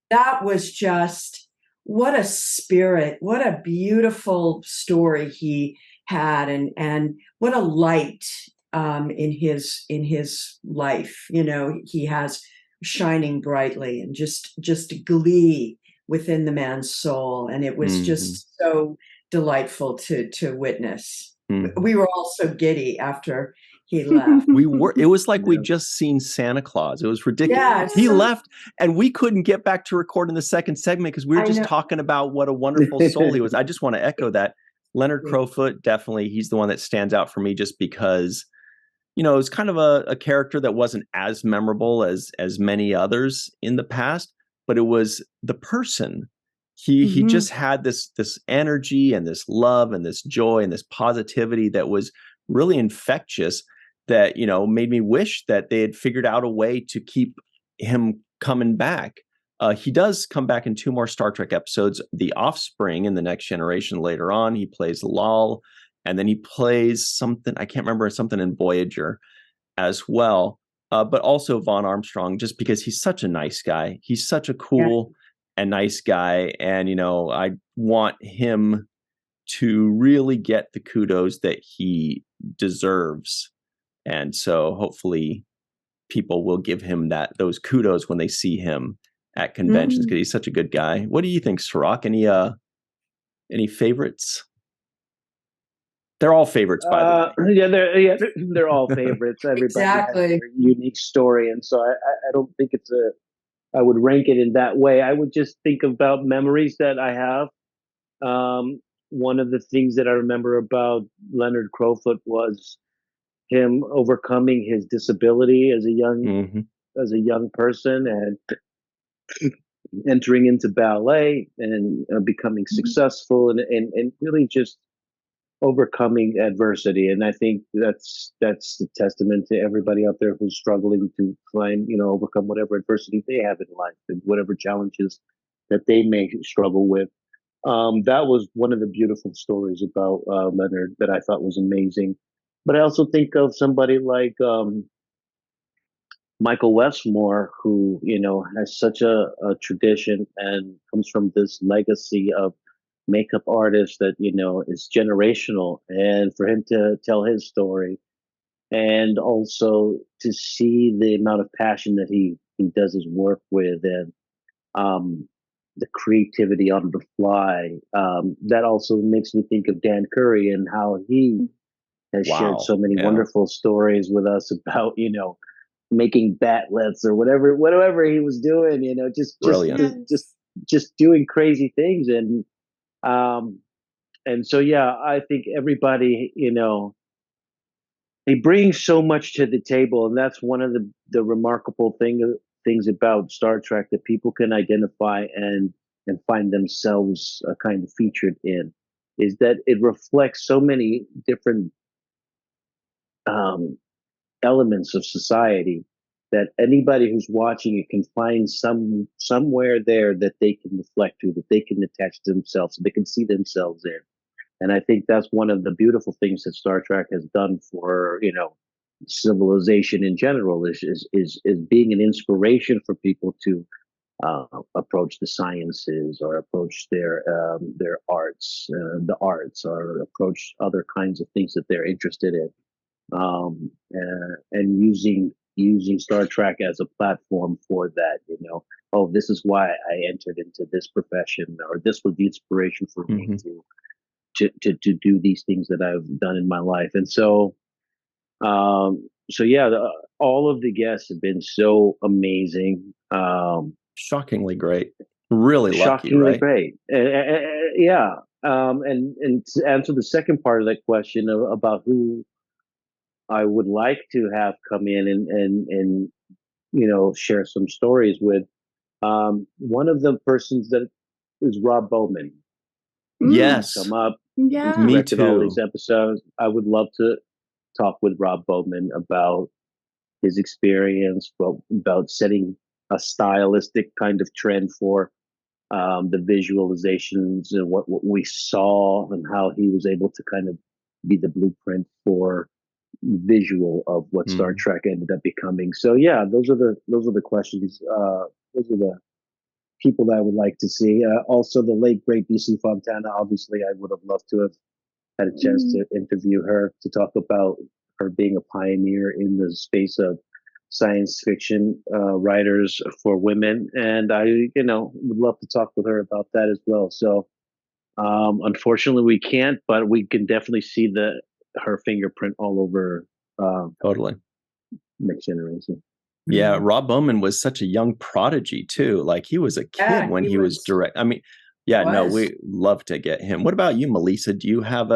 That was just, what a spirit, what a beautiful story he had, and what a light in his life. He has shining brightly, and just glee within the man's soul, and it was just so delightful to witness. We were all so giddy after he left. It was like we'd just seen Santa Claus. It was ridiculous. Yes. He left, and we couldn't get back to record in the second segment because we were just talking about what a wonderful soul he was. I just want to echo that. Leonard Crowfoot, definitely, he's the one that stands out for me just because, it was kind of a character that wasn't as memorable as many others in the past, but it was the person. He just had this energy and this love and this joy and this positivity that was really infectious that, made me wish that they had figured out a way to keep him coming back. He does come back in 2 more Star Trek episodes, The Offspring in The Next Generation later on. He plays Lal, and then he plays something, I can't remember, something in Voyager as well. But also Vaughn Armstrong, just because he's such a nice guy. He's such a cool and nice guy. And, I want him to really get the kudos that he deserves. And so hopefully people will give him those kudos when they see him at conventions, because he's such a good guy. What do you think, Cirroc? Any favorites? They're all favorites, by the way. They're all favorites. Everybody has their unique story, and so I don't think I would rank it in that way. I would just think about memories that I have. One of the things that I remember about Leonard Crowfoot was him overcoming his disability as a young person and entering into ballet and becoming successful and really just overcoming adversity. And I think that's the testament to everybody out there who's struggling to find, overcome whatever adversity they have in life and whatever challenges that they may struggle with. That was one of the beautiful stories about Leonard that I thought was amazing. But I also think of somebody like Michael Westmore, who, has such a tradition and comes from this legacy of makeup artist that, is generational. And for him to tell his story and also to see the amount of passion that he does his work with and the creativity on the fly, that also makes me think of Dan Curry and how he has shared so many wonderful stories with us about, making batlets or whatever he was doing, just doing crazy things. And so, I think everybody, they bring so much to the table. And that's one of the remarkable things about Star Trek that people can identify and find themselves kind of featured in, is that it reflects so many different elements of society that anybody who's watching it can find somewhere there that they can reflect to, that they can attach to themselves, so they can see themselves in. And I think that's one of the beautiful things that Star Trek has done for, civilization in general is being an inspiration for people to approach the sciences or approach their arts, the arts, or approach other kinds of things that they're interested in. And using Star Trek as a platform for that, this is why I entered into this profession, or this was the inspiration for me to do these things that I've done in my life. And so, all of the guests have been so amazing. Shockingly great. Really lucky, shockingly right? Great. And to answer the second part of that question about who I would like to have come in and share some stories with. One of the persons that is Rob Bowman. Yes. Come up. Yeah. Me Directed all too. these episodes. I would love to talk with Rob Bowman about his experience, about setting a stylistic kind of trend for the visualizations and what we saw, and how he was able to kind of be the blueprint for visual of what Star Trek ended up becoming. So those are the questions. Those are the people that I would like to see. Also, the late great BC Fontana. Obviously, I would have loved to have had a chance to interview her, to talk about her being a pioneer in the space of science fiction writers for women, and I would love to talk with her about that as well. So unfortunately we can't, but we can definitely see her fingerprint all over totally Next Generation. Yeah, Rob Bowman was such a young prodigy too. Like, he was a kid when he was direct. I mean, we love to get him. What about you, Malissa? Do you have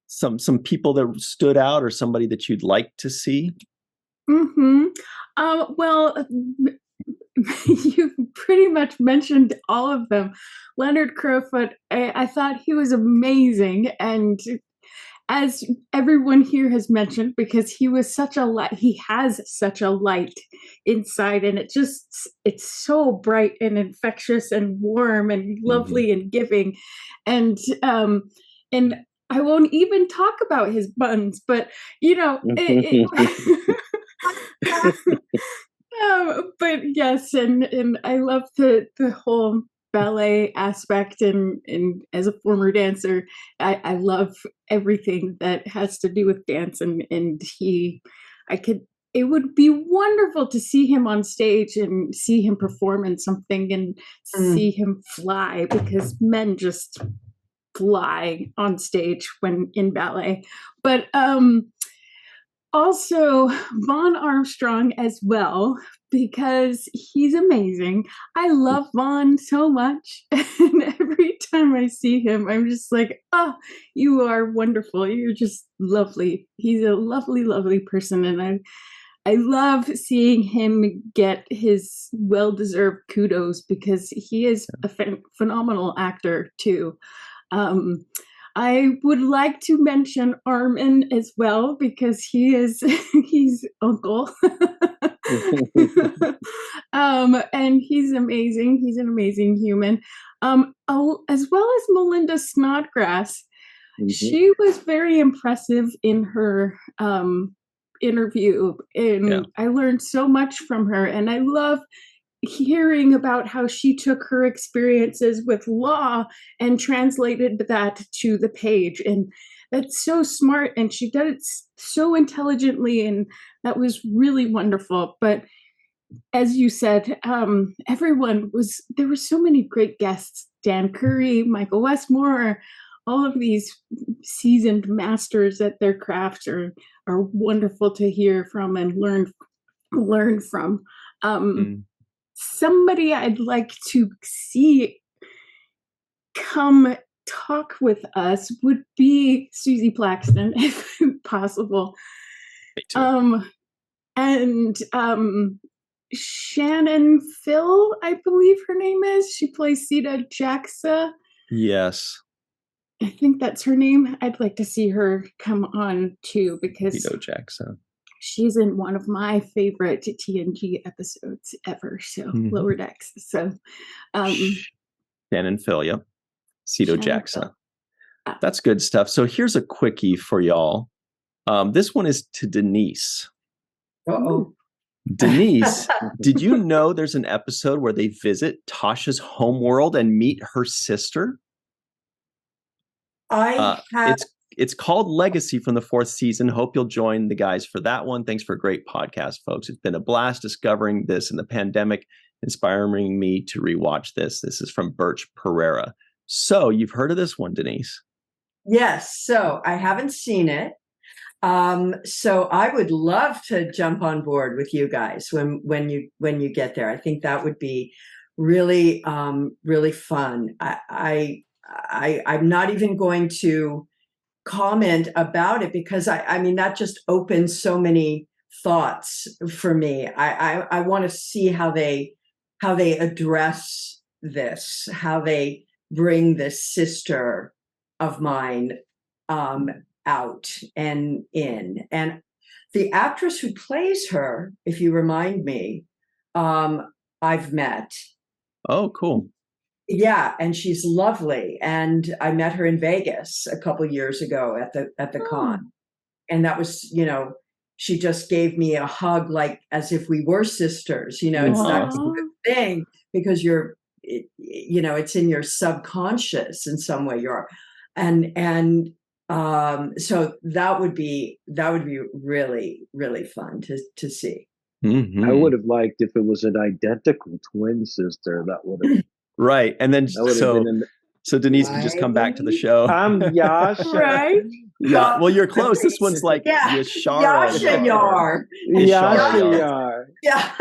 some people that stood out, or somebody that you'd like to see? Well, you pretty much mentioned all of them. Leonard Crowfoot, I thought he was amazing, and as everyone here has mentioned, because he was such a light, he has such a light inside, and it's so bright and infectious and warm and lovely and giving. And I won't even talk about his buns, but but yes, and I love the whole ballet aspect, and as a former dancer, I love everything that has to do with dance, and it would be wonderful to see him on stage and see him perform in something and see him fly, because men just fly on stage when in ballet. But also Vaughn Armstrong as well, because he's amazing. I love Vaughn so much, and every time I see him, I'm just like, oh, you are wonderful. You're just lovely. He's a lovely, lovely person, and I love seeing him get his well-deserved kudos, because he is a phenomenal actor too. I would like to mention Armin as well, because he's Uncle. And he's amazing. He's an amazing human. As well as Melinda Snodgrass. She was very impressive in her interview, and I learned so much from her, and I love hearing about how she took her experiences with law and translated that to the page. And that's so smart, and she did it so intelligently, and that was really wonderful. But as you said, there were so many great guests: Dan Curry, Michael Westmore, all of these seasoned masters at their craft are wonderful to hear from and learn from. Somebody I'd like to see come talk with us would be Susie Plaxton, if possible. And Shannon Phil, I believe her name is. She plays Sita Jaxa. Yes. I think that's her name. I'd like to see her come on too, because Sita Jaxa. She's in one of my favorite TNG episodes ever. So Lower Decks. So Shannon Phil, yep. Sito Jaxa. That's good stuff. So here's a quickie for y'all. This one is to Denise. Uh-oh. Denise, did you know there's an episode where they visit Tasha's homeworld and meet her sister? It's called Legacy from the 4th season. Hope you'll join the guys for that one. Thanks for a great podcast, folks. It's been a blast discovering this in the pandemic, inspiring me to rewatch this. This is from Birch Pereira. So you've heard of this one, Denise? Yes. So I haven't seen it. So I would love to jump on board with you guys when you get there. I think that would be really, really fun. I'm not even going to comment about it, because I mean, that just opens so many thoughts for me. I want to see how they address this, how they bring this sister of mine out and in. And the actress who plays her, if you remind me, I've met. Oh, cool. Yeah, and she's lovely. And I met her in Vegas a couple years ago at the con. And that was, she just gave me a hug, like as if we were sisters. It's that kind of thing, because it's in your subconscious in some way. So that would be really, really fun to see. I would have liked if it was an identical twin sister. That would have. Right. And then so Denise can just come back to the show. I'm Yasha. Right? Yeah. Well, you're close. This one's like Yasha Yar. Yasha Yar. Yeah.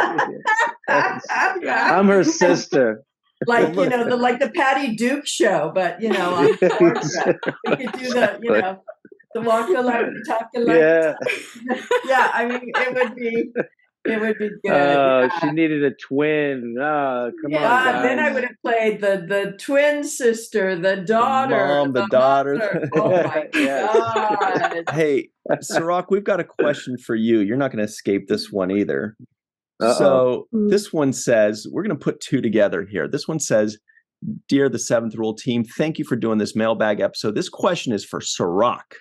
I'm her sister. Like, the Patty Duke show, but we could do the walk alike, talk alike. Yeah. Yeah, I mean, it would be good. She needed a twin. Come on, guys. Then I would have played the twin sister, the daughter, the daughter. Mother. Oh my God. Hey, Cirroc, we've got a question for you. You're not going to escape this one either. Uh-oh. So this one says, we're going to put two together here. This one says, "Dear the Seventh Rule team, thank you for doing this mailbag episode. This question is for Cirroc.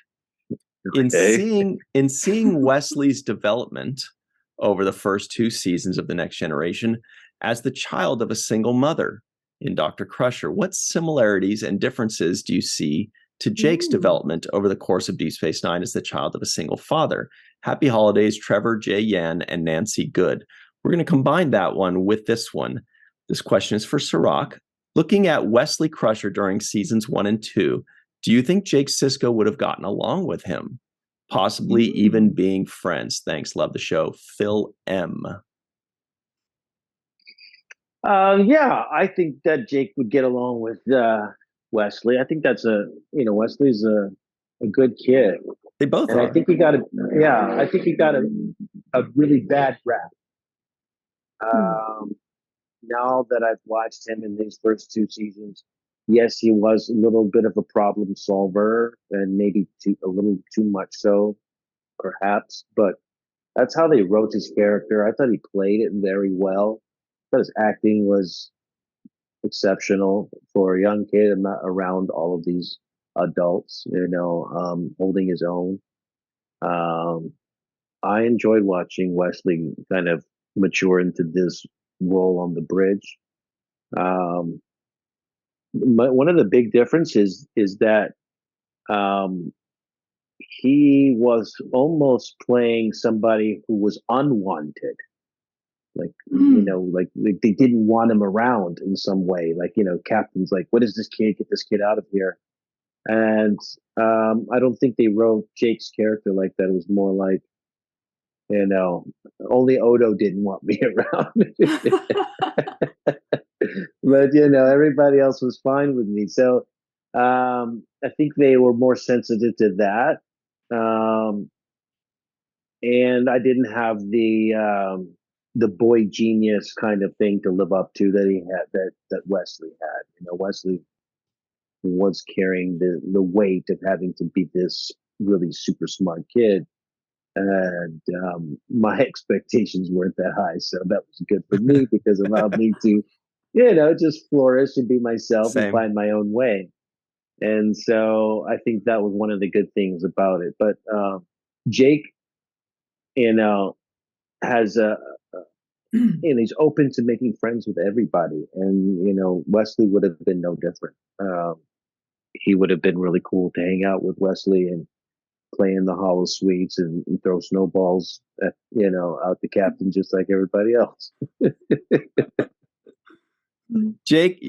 In seeing Wesley's development over the first two seasons of The Next Generation as the child of a single mother in Dr. Crusher, what similarities and differences do you see to Jake's development over the course of Deep Space Nine as the child of a single father? Happy holidays, Trevor, J. Yan, and Nancy Good." We're going to combine that one with this one. This question is for Cirroc. Looking at Wesley Crusher during seasons 1 and 2, do you think Jake Sisko would have gotten along with him? Possibly even being friends. Thanks. Love the show. Phil M. Yeah, I think that Jake would get along with Wesley. I think that's Wesley's a good kid. They both and are. I think he got a really bad rap. Now that I've watched him in these first two seasons, yes, he was a little bit of a problem solver, and maybe a little too much so, perhaps. But that's how they wrote his character. I thought he played it very well. I thought his acting was exceptional for a young kid and not around all of these adults, holding his own. I enjoyed watching Wesley kind of mature into this role on the bridge. One of the big differences is that he was almost playing somebody who was unwanted. Like they didn't want him around in some way. Captain's like, "What is this kid? Get this kid out of here." And I don't think they wrote Jake's character like that. It was more like, only Odo didn't want me around. But, everybody else was fine with me. So I think they were more sensitive to that. And I didn't have the boy genius kind of thing to live up to that he had, that Wesley had. Wesley was carrying the weight of having to be this really super smart kid. And my expectations weren't that high, so that was good for me because it allowed me to, just flourish and be myself and find my own way. And so I think that was one of the good things about it. But Jake, has he's open to making friends with everybody, and Wesley would have been no different. He would have been really cool to hang out with Wesley and play in the hollow suites and throw snowballs at, out the captain just like everybody else. Jake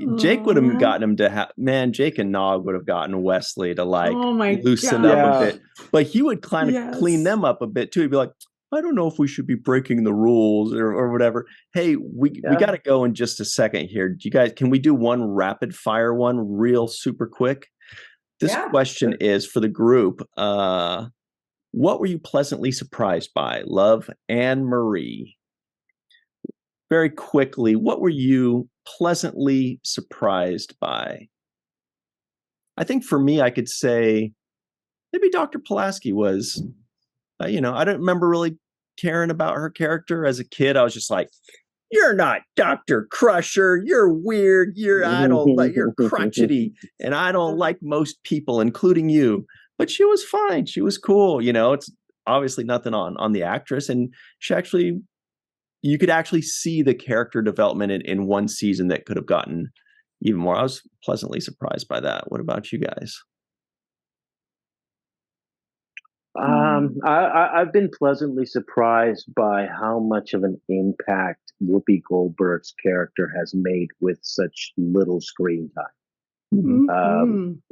would have gotten him to Jake and Nog would have gotten Wesley to loosen up a bit, but he would kind of clean them up a bit too. He'd be like, "I don't know if we should be breaking the rules or whatever." Hey, we got to go in just a second here. Do you guys, can we do one rapid fire one real super quick? This question is for the group. What were you pleasantly surprised by? Love, Anne Marie. Very quickly, what were you pleasantly surprised by? I think for me, I could say maybe Dr. Pulaski was, I don't remember really caring about her character as a kid. I was just like, "You're not Dr. Crusher. You're weird. You're crotchety. And I don't like most people, including you." But she was fine. She was cool. It's obviously nothing on the actress. And you could actually see the character development in one season that could have gotten even more. I was pleasantly surprised by that. What about you guys? I've been pleasantly surprised by how much of an impact Whoopi Goldberg's character has made with such little screen time.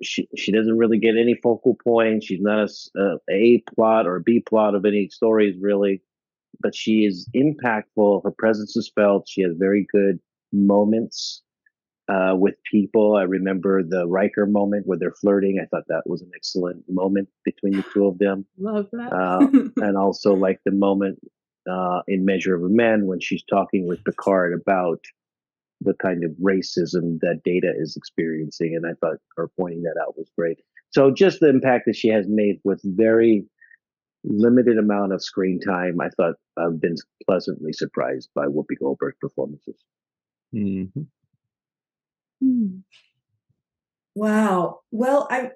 She doesn't really get any focal point. She's not a plot or B plot of any stories really, but she is impactful. Her presence is felt. She has very good moments with people. I remember the Riker moment where they're flirting. I thought that was an excellent moment between the two of them. Love that. And also like the moment in Measure of a Man when she's talking with Picard about the kind of racism that Data is experiencing. And I thought her pointing that out was great. So just the impact that she has made with very limited amount of screen time, I thought I've been pleasantly surprised by Whoopi Goldberg performances. Mm-hmm. Wow. Well, I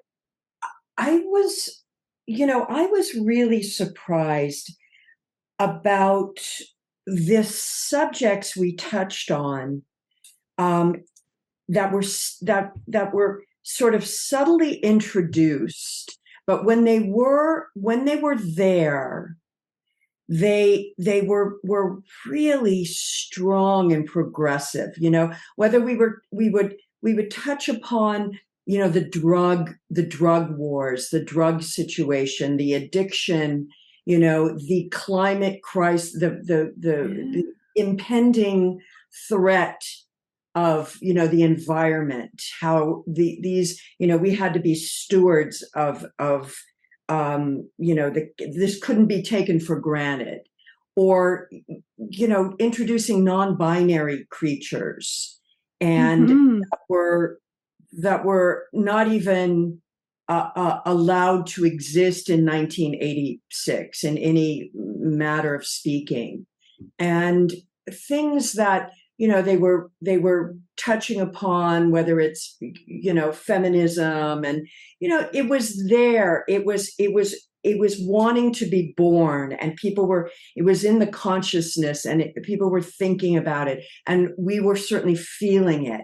was, I was really surprised about the subjects we touched on, that were sort of subtly introduced, but when they were there, they were really strong and progressive. Whether we would touch upon the drug wars, the drug situation, the addiction, the climate crisis, the impending threat of the environment, how these we had to be stewards of this couldn't be taken for granted, or introducing non-binary creatures, and that were not even allowed to exist in 1986 in any matter of speaking, and things that they were touching upon, whether it's feminism, and it was there. It was wanting to be born, and it was in the consciousness, and people were thinking about it, and we were certainly feeling it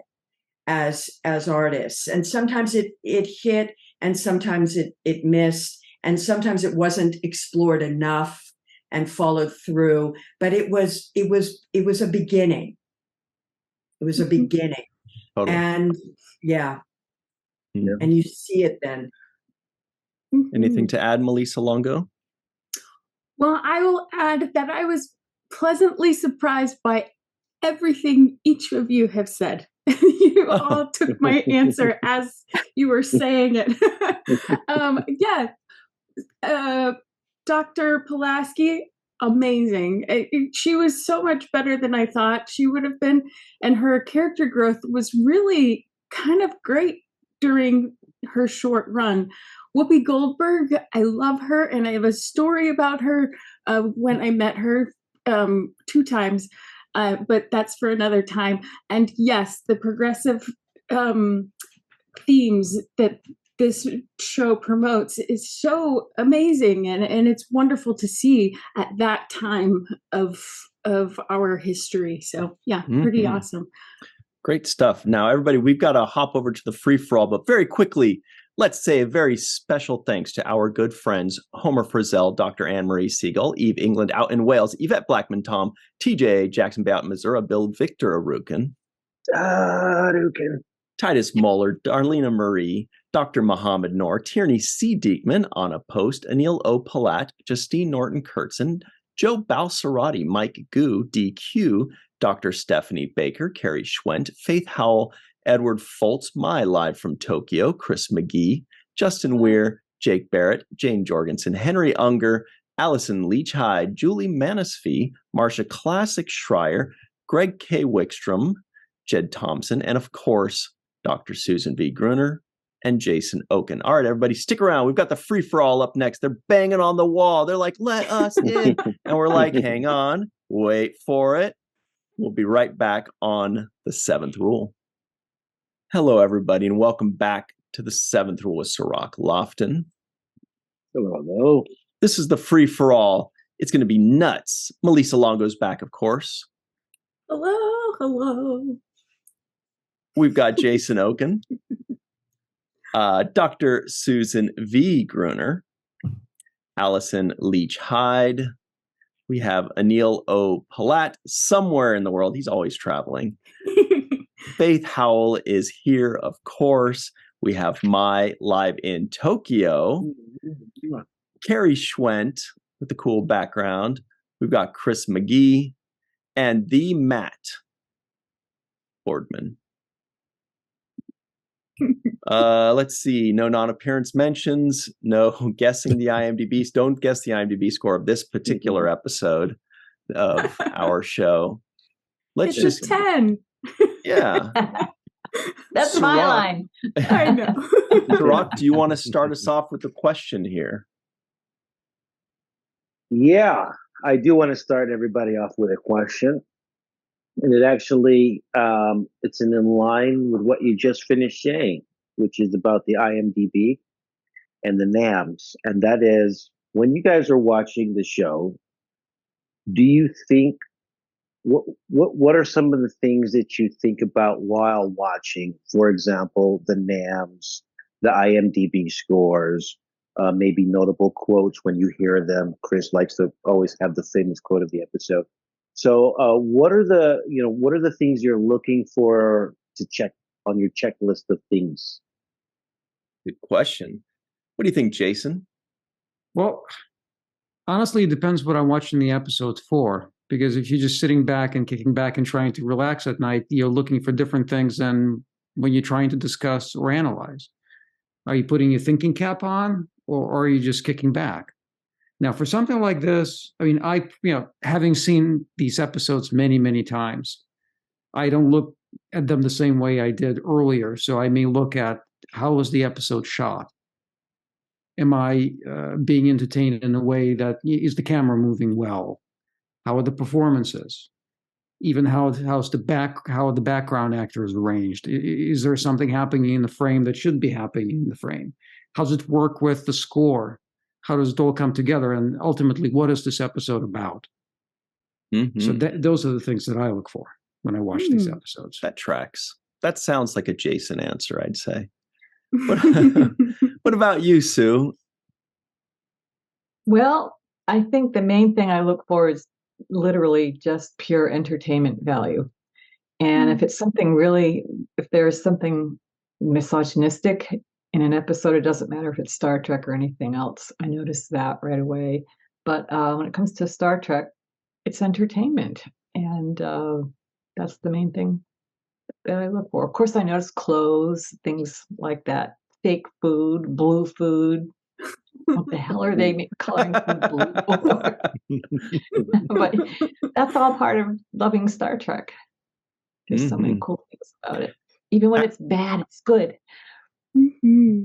as artists. And sometimes it hit, and sometimes it missed, and sometimes it wasn't explored enough and followed through. But it was a beginning. It was a beginning. Totally. And and you see it then. Anything to add, Malissa Longo? Well, I will add that I was pleasantly surprised by everything each of you have said. You all took my answer as you were saying it. Dr. Pulaski, amazing. She was so much better than I thought she would have been, and her character growth was really kind of great during her short run. Whoopi Goldberg, I love her, and I have a story about her when I met her 2 times, but that's for another time. And yes, the progressive themes that this show promotes is so amazing, and it's wonderful to see at that time of our history. So pretty awesome. Great stuff. Now, everybody, we've got to hop over to the free-for-all, but very quickly, let's say a very special thanks to our good friends, Homer Frizzell, Dr. Anne-Marie Siegel, Eve England out in Wales, Yvette Blackman Tom, TJ Jackson Bay out in Missouri, Bill Victor Arukin, Titus Muller, Darlena Marie, Dr. Muhammad Noor, Tierney C. Diekman, Anna Post, Anil O. Palat, Justine Norton-Kurtzen, Joe Balsarati, Mike Gu, DQ, Dr. Stephanie Baker, Carrie Schwent, Faith Howell, Edward Foltz, live from Tokyo, Chris McGee, Justin Weir, Jake Barrett, Jane Jorgensen, Henry Unger, Allison Leach Hyde, Julie Manisfee, Marcia Classic Schreier, Greg K. Wickstrom, Jed Thompson, and of course, Dr. Susan V. Gruner and Jason Oken. All right, everybody, stick around. We've got the free-for-all up next. They're banging on the wall. They're like, let us in. And we're like, hang on, wait for it. We'll be right back on the 7th Rule. Hello, everybody, and welcome back to the 7th Rule with Cirroc Lofton. Hello. This is the free-for-all. It's going to be nuts. Malissa Longo's back, of course. Hello. We've got Jason Oken, Dr. Susan V. Gruner, Allison Leach Hyde. We have Anil O. Palat somewhere in the world. He's always traveling. Faith Howell is here, of course. We have Mai live in Tokyo. Carrie Schwent with the cool background. We've got Chris McGee and the Matt Boardman. Let's see. No non-appearance mentions. No guessing the IMDb. Don't guess the IMDb score of this particular episode of our show. Let's it's just a 10. Yeah. That's my line. I know. Cirroc, do you want to start us off with a question here? Yeah, I do want to start everybody off with a question. And it actually, it's in line with what you just finished saying, which is about the IMDb and the NAMs. And that is, when you guys are watching the show, do you think, what are some of the things that you think about while watching? For example, the NAMs, the IMDb scores, maybe notable quotes when you hear them. Chris likes to always have the famous quote of the episode. So, what are the things you're looking for to check on your checklist of things? Good question. What do you think, Jason? Well, honestly, it depends what I'm watching the episodes for. Because if you're just sitting back and kicking back and trying to relax at night, you're looking for different things than when you're trying to discuss or analyze. Are you putting your thinking cap on, or are you just kicking back? Now, for something like this, I mean, having seen these episodes many, many times, I don't look at them the same way I did earlier. So I may look at, how was the episode shot? Am I being entertained in a way that, is the camera moving well? How are the performances? Even how are the background actors arranged? Is there something happening in the frame that should be happening in the frame? How does it work with the score? How does it all come together? And ultimately, what is this episode about? Mm-hmm. So those are the things that I look for when I watch these episodes. That tracks. That sounds like a Jason answer, I'd say. What about you, Sue? Well, I think the main thing I look for is literally just pure entertainment value. And if it's something if there's something misogynistic in an episode, it doesn't matter if it's Star Trek or anything else. I notice that right away. But when it comes to Star Trek, it's entertainment. And that's the main thing that I look for. Of course, I notice clothes, things like that. Fake food, blue food. What the hell are they coloring food blue for? But that's all part of loving Star Trek. There's so many cool things about it. Even when it's bad, it's good. Mm-hmm.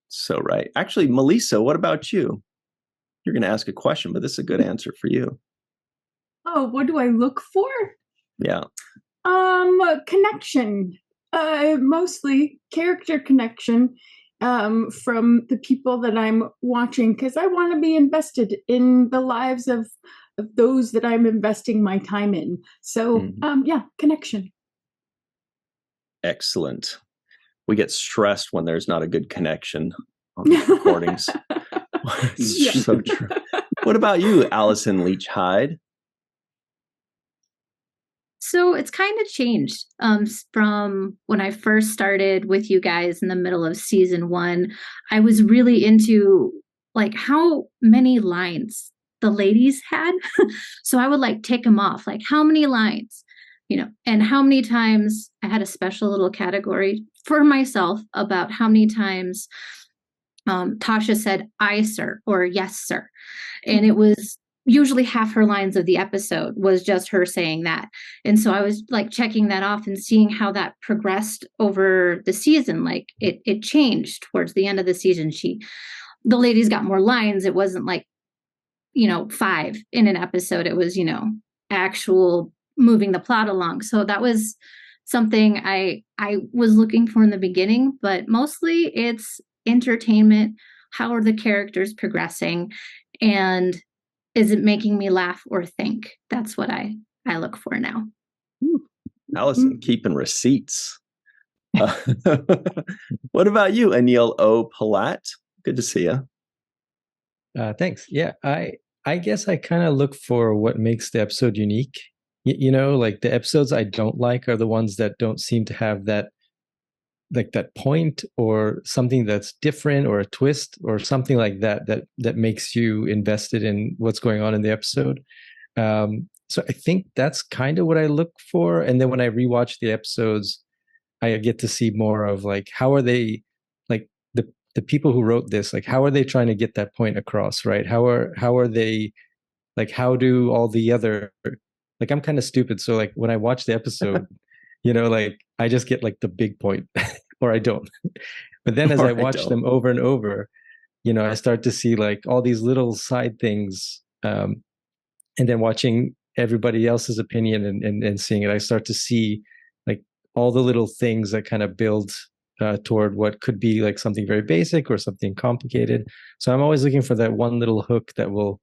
So right. Actually, Malissa, what about you? You're going to ask a question, but this is a good answer for you. Oh, what do I look for? Yeah. Connection. Mostly character connection from the people that I'm watching, because I want to be invested in the lives of those that I'm investing my time in. So, connection. Excellent. We get stressed when there's not a good connection on the recordings. It's so true. What about you, Allison Leach-Hyde? So it's kind of changed from when I first started with you guys in the middle of season 1. I was really into like how many lines the ladies had. So I would like tick them off, like how many lines, and how many times. I had a special little category for myself about how many times Tasha said, "I, sir," or "Yes, sir." And it was usually half her lines of the episode was just her saying that. And so I was like checking that off and seeing how that progressed over the season. Like it changed towards the end of the season. The ladies got more lines. It wasn't like, 5 in an episode. It was, actual moving the plot along. So that was something I was looking for in the beginning, but mostly it's entertainment. How are the characters progressing? And is it making me laugh or think? That's what I look for now. Allison, keeping receipts. What about you, Anil O. Palat? Good to see you. Thanks. Yeah, I guess I kind of look for what makes the episode unique. Like the episodes I don't like are the ones that don't seem to have that, like that point or something that's different or a twist or something like that makes you invested in what's going on in the episode. So I think that's kind of what I look for. And then when I rewatch the episodes, I get to see more of like, how are they, like the people who wrote this, like how are they trying to get that point across, right? How are they, like how do all the other, like I'm kind of stupid. So like when I watch the episode, like I just get like the big point, or I don't. But then as I watch them over and over, I start to see like all these little side things, and then watching everybody else's opinion and seeing it, I start to see like all the little things that kind of build toward what could be like something very basic or something complicated. So I'm always looking for that one little hook that will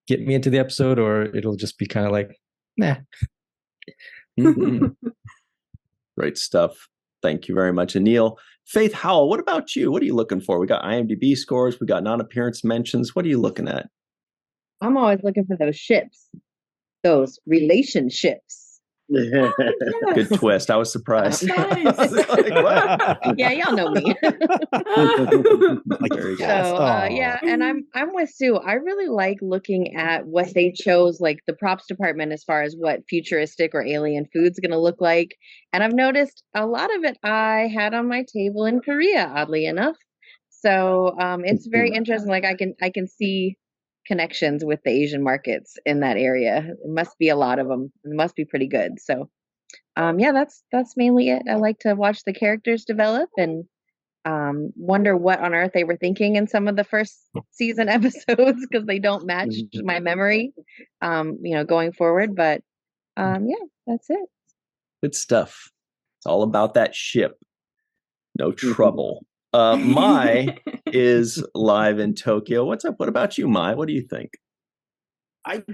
get me into the episode, or it'll just be kind of like, nah. Mm-hmm. Great stuff. Thank you very much, Anil. Faith Howell, what about you? What are you looking for? We got IMDb scores. We got non-appearance mentions. What are you looking at? I'm always looking for those ships, those relationships. Good twist. I was surprised. Nice. I was like, what? Yeah, y'all know me. Yeah, and I'm with Sue. I really like looking at what they chose, like the props department, as far as what futuristic or alien food's going to look like. And I've noticed a lot of it I had on my table in Korea, oddly enough. So it's very interesting. Like I can see connections with the Asian markets in that area. It must be a lot of them. It must be pretty good. So yeah, that's mainly it. I like to watch the characters develop and wonder what on earth they were thinking in some of the first season episodes, because they don't match my memory going forward. But yeah, that's it. Good stuff. It's all about that ship. No trouble. Mai is live in Tokyo. What's up? What about you, Mai? What do you think? I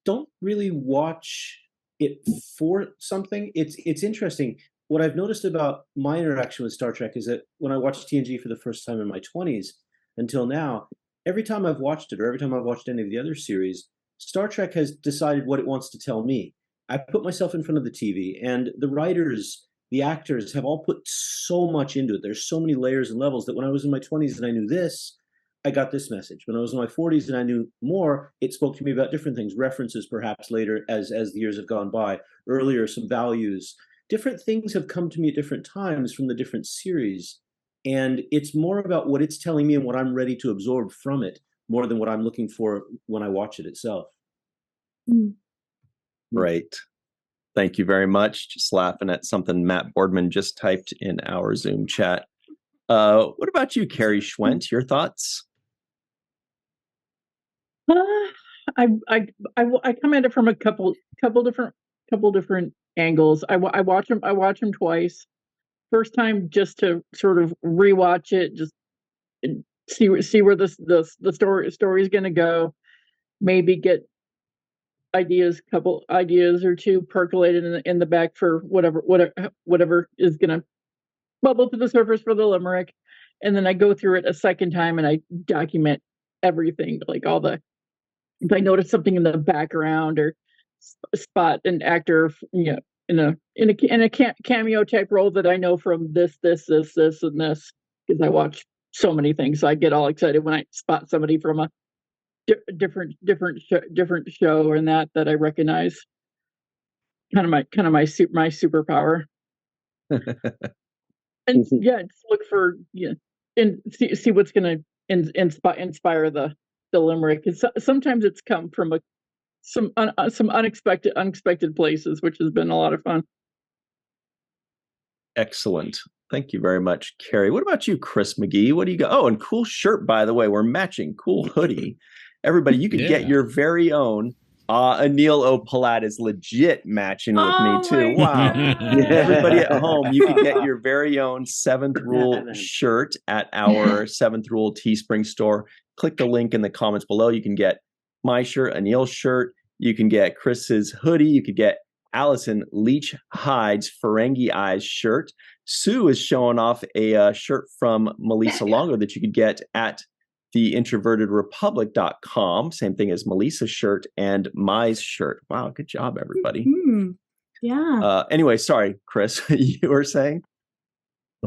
don't really watch it for something. It's interesting. What I've noticed about my interaction with Star Trek is that when I watched TNG for the first time in my 20s until now, every time I've watched it, or every time I've watched any of the other series, Star Trek has decided what it wants to tell me. I put myself in front of the TV, and the writers, the actors have all put so much into it. There's so many layers and levels that when I was in my 20s and I knew this, I got this message. When I was in my 40s and I knew more, it spoke to me about different things, references perhaps later as the years have gone by. Earlier, some values. Different things have come to me at different times from the different series. And it's more about what it's telling me and what I'm ready to absorb from it, more than what I'm looking for when I watch it itself. Right. Thank you very much. Just laughing at something Matt Boardman just typed in our Zoom chat. What about you, Carrie Schwent? Your thoughts? I come at it from a couple different angles. I watch them twice. First time just to sort of rewatch it, just see where the story's going to go. Maybe get couple ideas or two percolated in the back for whatever is going to bubble to the surface for the limerick. And then I go through it a second time and I document everything, like if I notice something in the background or spot an actor, in a cameo type role that I know from this, and this, because I watch so many things. So I get all excited when I spot somebody from a different show and that I recognize. Kind of my superpower. And yeah, just look for and see what's going to inspire the limerick. Sometimes it's come from some unexpected places, which has been a lot of fun. Excellent. Thank you very much, Carrie. What about you, Chris McGee? What do you got? Oh, and cool shirt, by the way. We're matching. Cool hoodie. Everybody, you could get your very own. Anil O'Palat is legit matching with me too. Wow. Everybody at home, you can get your very own Seventh Rule shirt at our Seventh Rule Teespring store. Click the link in the comments below. You can get my shirt, Anil's shirt. You can get Chris's hoodie. You could get Allison Leach Hyde's Ferengi Eyes shirt. Sue is showing off a shirt from Malissa Longo that you could get at theintrovertedrepublic.com. Same thing as Melissa's shirt and Mai's shirt. Wow, good job, everybody. Yeah. Anyway, sorry, Chris, you were saying?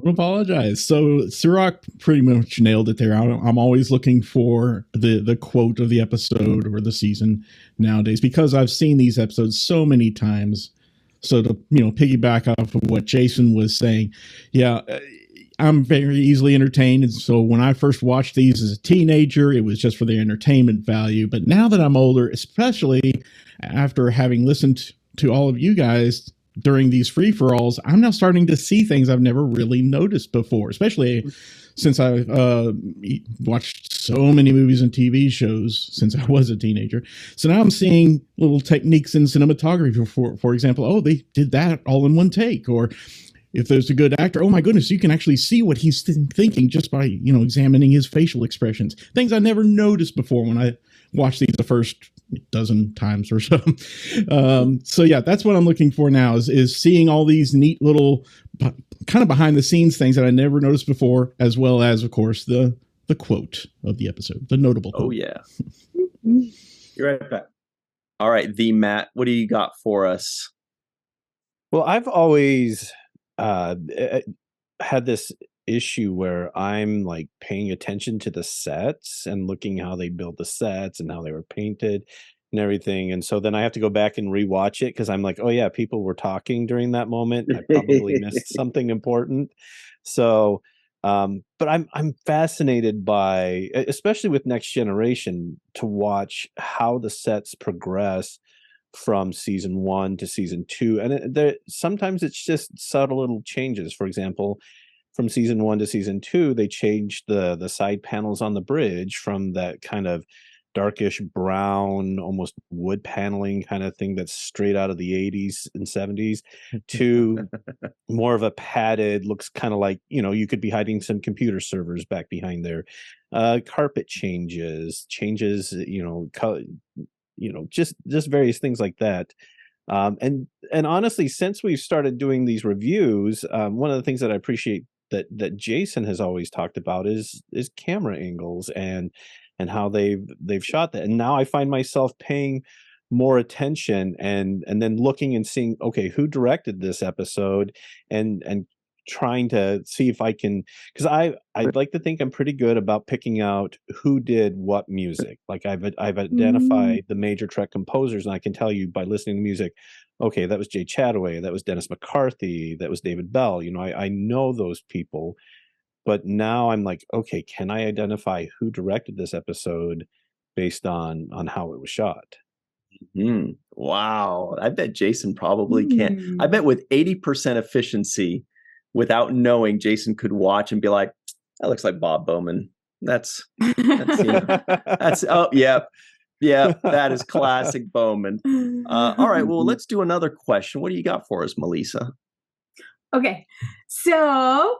Don't apologize. So Cirroc pretty much nailed it there. I'm always looking for the quote of the episode or the season nowadays, because I've seen these episodes so many times. So to piggyback off of what Jason was saying, yeah, I'm very easily entertained. And so when I first watched these as a teenager, it was just for the entertainment value. But now that I'm older, especially after having listened to all of you guys during these free-for-alls, I'm now starting to see things I've never really noticed before, especially since I've watched so many movies and TV shows since I was a teenager. So now I'm seeing little techniques in cinematography. For example, oh, they did that all in one take. Or if there's a good actor, oh my goodness, you can actually see what he's thinking just by, examining his facial expressions. Things I never noticed before when I watched these the first dozen times or so. So yeah, that's what I'm looking for now is seeing all these neat little kind of behind the scenes things that I never noticed before, as well as, of course, the quote of the episode, the notable quote. Oh yeah. You're right back. All right, Matt, what do you got for us? Well, I've always had this issue where I'm like paying attention to the sets and looking how they built the sets and how they were painted and everything. And so then I have to go back and rewatch it because I'm like, oh yeah, people were talking during that moment. I probably missed something important. So, but I'm fascinated by, especially with Next Generation, to watch how the sets progress from season 1 to season 2. And sometimes it's just subtle little changes. For example, from season 1 to season 2, they changed the side panels on the bridge from that kind of darkish brown, almost wood paneling kind of thing that's straight out of the 80s and 70s to more of a padded, looks kind of like, you could be hiding some computer servers back behind there. Carpet changes, just various things like that. And honestly, since we've started doing these reviews, one of the things that I appreciate that Jason has always talked about is camera angles and how they've shot that. And now I find myself paying more attention and then looking and seeing, okay, who directed this episode and trying to see if I can, because I'd like to think I'm pretty good about picking out who did what music. Like I've identified the major Trek composers, and I can tell you by listening to music, okay, that was Jay Chataway, that was Dennis McCarthy, that was David Bell. I know those people, but now I'm like, okay, can I identify who directed this episode based on how it was shot? Wow, I bet Jason probably can. I bet with 80% efficiency, without knowing, Jason could watch and be like, that looks like Bob Bowman. That's oh yeah, that is classic Bowman. All right, well, let's do another question. What do you got for us, Malissa? Okay, so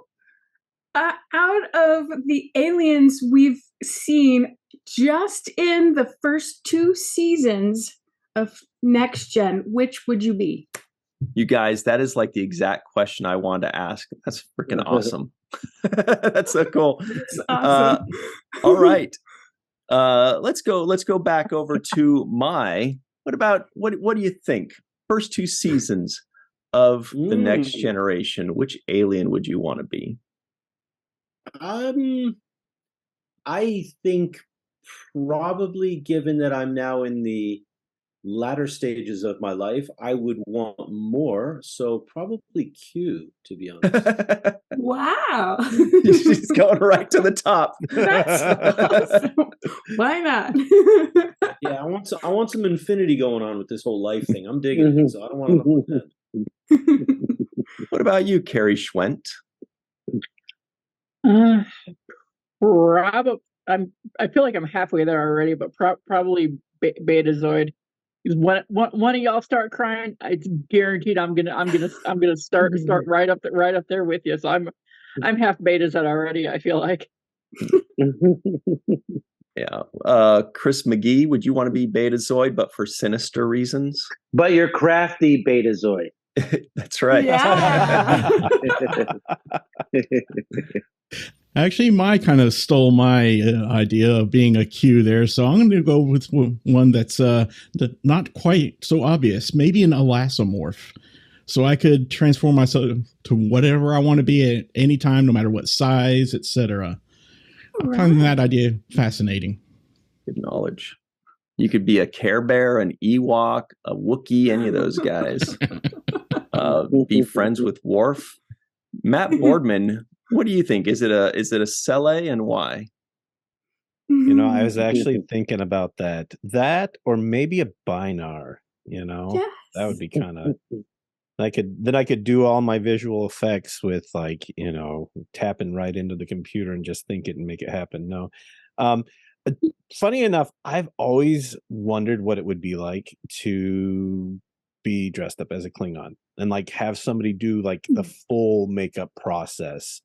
out of the aliens we've seen just in the first 2 seasons of Next Gen, which would you be? You guys, that is like the exact question I wanted to ask. That's freaking awesome. That's so cool. That's awesome. All right. Let's go back over to what do you think? First 2 seasons of the Next Generation, which alien would you want to be? I think probably, given that I'm now in the latter stages of my life, I would want more. So probably Q, to be honest. Wow. She's going right to the top. That's awesome. Why not? Yeah, I want some infinity going on with this whole life thing. I'm digging it, so I don't want to know that. What about you, Carrie Schwent? I feel like I'm halfway there already, but probably Betazoid. Because when of y'all start crying, it's guaranteed I'm gonna start right up there with you. So I'm half Betazoid already, I feel like. Yeah. Chris McGee, would you want to be Betazoid, but for sinister reasons? But you're crafty Betazoid. That's right. Yeah. Actually, Mike kind of stole my idea of being a Q there, so I'm going to go with one that's not quite so obvious. Maybe an elastomorph, so I could transform myself to whatever I want to be at any time, no matter what size, etc. I find that idea fascinating. Good knowledge. You could be a Care Bear, an Ewok, a Wookiee, any of those guys. Be friends with Worf. Matt Boardman, what do you think? Is it a Cele, and why? I was actually thinking about that or maybe a Binar. Yes. That would be kind of I could do all my visual effects with like, tapping right into the computer and just think it and make it happen. No. Funny enough, I've always wondered what it would be like to be dressed up as a Klingon and like have somebody do like the full makeup process.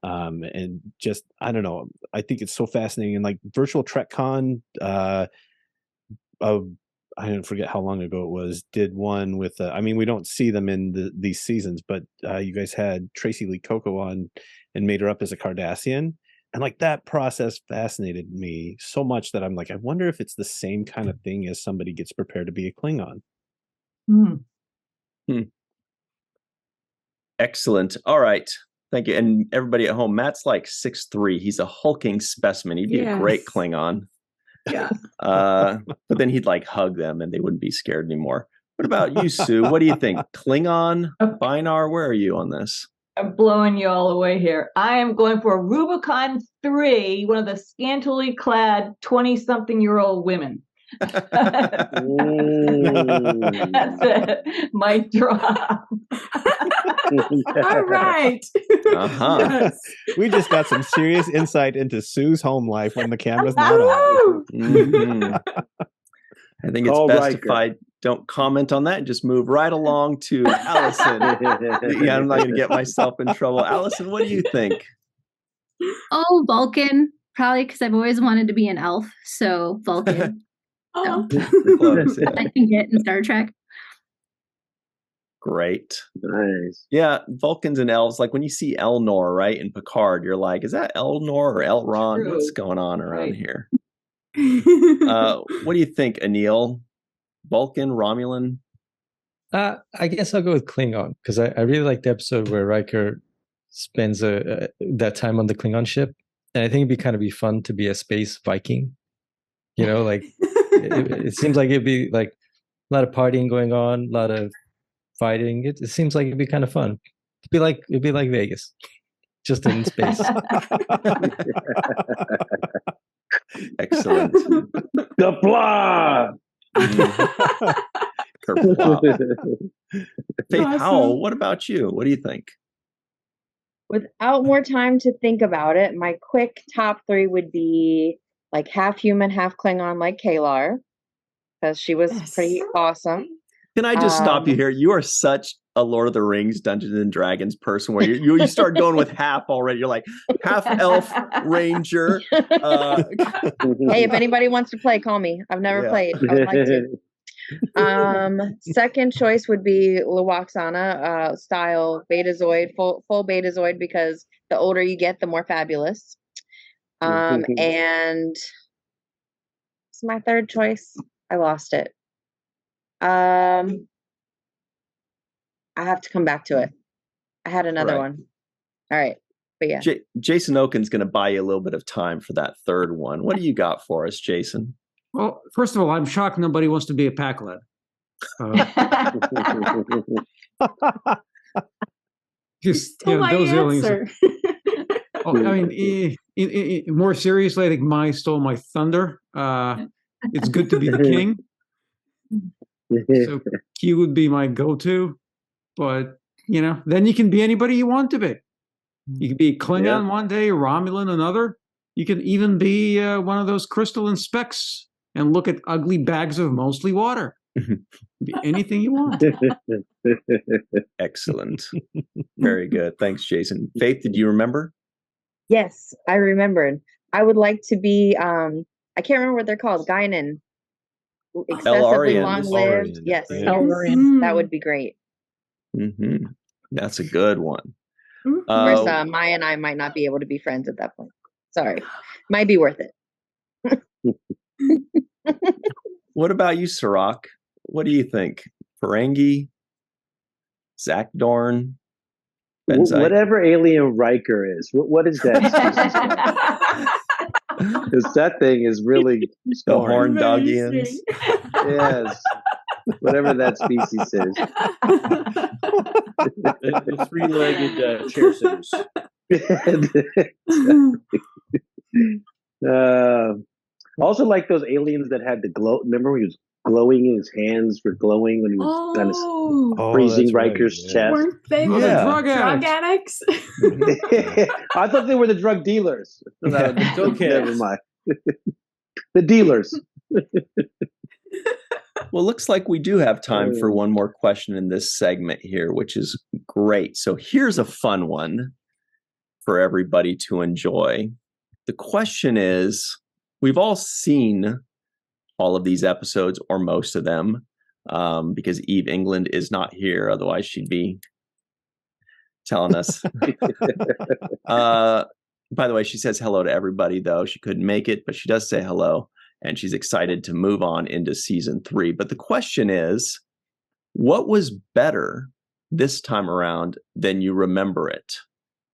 And just, I don't know, I think it's so fascinating. And like Virtual TrekCon, I don't forget how long ago it was, did one with, we don't see them in these seasons, but you guys had Tracy Lee Coco on and made her up as a Cardassian. And like that process fascinated me so much that I'm like, I wonder if it's the same kind of thing as somebody gets prepared to be a Klingon. Excellent. All right. Thank you. And everybody at home, Matt's like 6'3". He's a hulking specimen. He'd be a great Klingon. Yeah. But then he'd like hug them and they wouldn't be scared anymore. What about you, Sue? What do you think? Klingon, Bynarr, where are you on this? I'm blowing you all away here. I am going for Rubicon 3, one of the scantily clad 20-something-year-old women. That's it. Mic drop. All right. Yes. We just got some serious insight into Sue's home life when the camera's not on. Mm-hmm. I think it's best if I don't comment on that and just move right along to Allison. Yeah, I'm not going to get myself in trouble. Allison, what do you think? Oh, Vulcan. Probably because I've always wanted to be an elf. So Vulcan. Close, yeah. I can get in Star Trek. Great. Nice. Yeah, Vulcans and elves, like when you see Elnor, right, in Picard, you're like, is that Elnor or Elrond? True. What's going on around here? What do you think, Anil? Vulcan, Romulan? I guess I'll go with Klingon because I really like the episode where Riker spends that time on the Klingon ship, and I think it'd be fun to be a space Viking. Like it seems like it'd be like a lot of partying going on, a lot of fighting. It seems like it'd be kind of fun. It'd be like Vegas, just in space. Excellent. Kapla! Faith Howell, what about you? What do you think? Without more time to think about it, my quick top 3 would be like half human, half Klingon, like Kalar, because she was pretty awesome. Can I just stop you here? You are such a Lord of the Rings, Dungeons and Dragons person where you start going with half already. You're like half elf ranger. Hey, if anybody wants to play, call me. I've never played. I would like to. Second choice would be Lwaxana style Betazoid, full Betazoid, because the older you get, the more fabulous. And it's my third choice. I lost it. I have to come back to it. I had another one. All right. But yeah. Jason Oken's going to buy you a little bit of time for that third one. What do you got for us, Jason? Well, first of all, I'm shocked nobody wants to be a pack lad. Just those aliens. More seriously, I think Mai stole my thunder. It's good to be the king. So Q would be my go-to, but then you can be anybody you want to be. You can be Klingon one day, Romulan another. You can even be one of those crystalline specks and look at ugly bags of mostly water. Be anything you want. Excellent. Very good. Thanks, Jason. Faith, did you remember? Yes, I remembered. I would like to be, I can't remember what they're called, Guinan. Excessively long-lived. Yes, that would be great. Mm-hmm. That's a good one. Of course, Maya and I might not be able to be friends at that point. Sorry. Might be worth it. What about you, Cirroc? What do you think? Ferengi? Zach Dorn? Whatever alien Riker is. What is that? Because that thing is really the horned doggians. Yes. Whatever that species is. The three-legged chair sitters. Also, like those aliens that had the glow. Remember when he was glowing? His hands were glowing when he was kind of freezing Riker's chest. Weren't they the drug addicts? I thought they were the drug dealers. It's okay. Never mind. The dealers. Well, looks like we do have time for one more question in this segment here, which is great. So here's a fun one for everybody to enjoy. The question is, we've all seen all of these episodes, or most of them, because Eve England is not here. Otherwise, she'd be telling us. By the way, she says hello to everybody, though. She couldn't make it, but she does say hello. And she's excited to move on into season 3. But the question is, what was better this time around than you remember it?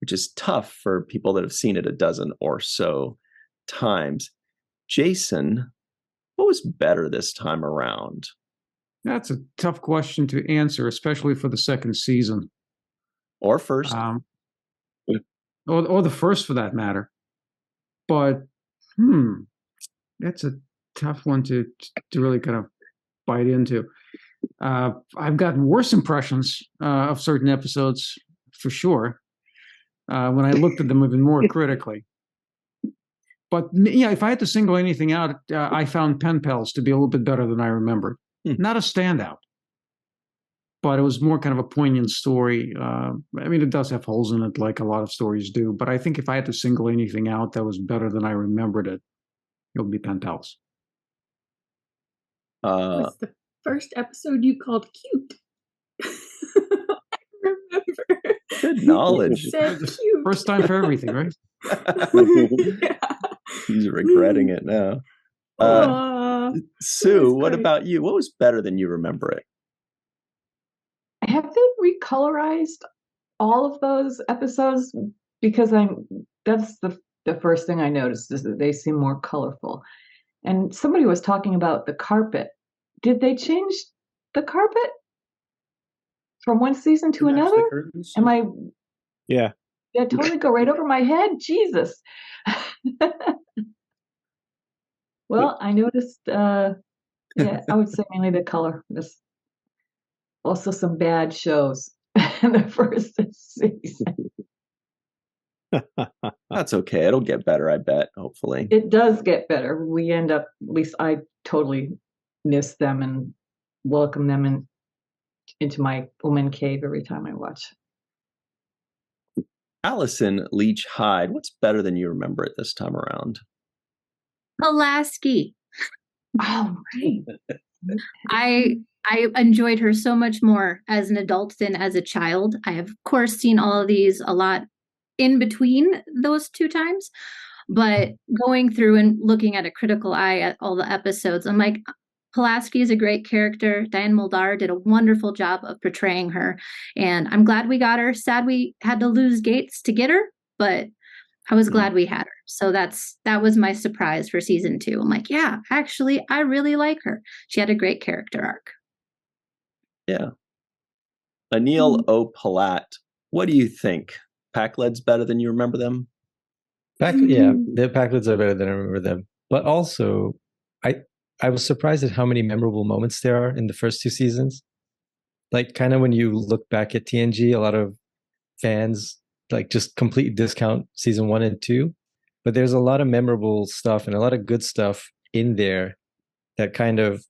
Which is tough for people that have seen it a dozen or so times. Jason, what was better this time around? That's a tough question to answer, especially for the second season. Or first. Or the first, for that matter. But, that's a tough one to really kind of bite into. I've gotten worse impressions of certain episodes, for sure, when I looked at them even more critically. But yeah, if I had to single anything out, I found Pen Pals to be a little bit better than I remembered. Not a standout, but it was more kind of a poignant story. I mean, it does have holes in it, like a lot of stories do. But I think if I had to single anything out that was better than I remembered it, it would be Pen Pals. Was the first episode you called cute? I remember. Good knowledge. You said cute. First time for everything, right? He's regretting it now. Sue, what about you? What was better than you remember it? Have they recolorized all of those episodes? Because that's the first thing I noticed, is that they seem more colorful. And somebody was talking about the carpet. Did they change the carpet from one season to another? Am I? Yeah. Did it totally go right over my head? Jesus. Well, I noticed, I would say mainly the color. There's also some bad shows in the first season. That's okay. It'll get better, I bet, hopefully. It does get better. We end up, at least I totally miss them and welcome them into my woman cave every time I watch. Allison Leach Hyde, what's better than you remember it this time around? Pulaski. Oh, right. I enjoyed her so much more as an adult than as a child. I have, of course, seen all of these a lot in between those two times, but going through and looking at a critical eye at all the episodes, I'm like, Pulaski is a great character. Diane Muldaur did a wonderful job of portraying her, and I'm glad we got her. Sad we had to lose Gates to get her, but I was glad we had her. So that was my surprise for season 2. I'm like, yeah, actually, I really like her. She had a great character arc. Yeah. Anil O. Palat, what do you think? Pac-Leds better than you remember them? Yeah, the Pac-Leds are better than I remember them. But also, I was surprised at how many memorable moments there are in the first 2 seasons. Like, kind of when you look back at TNG, a lot of fans like just completely discount season 1 and 2. But there's a lot of memorable stuff and a lot of good stuff in there that kind of,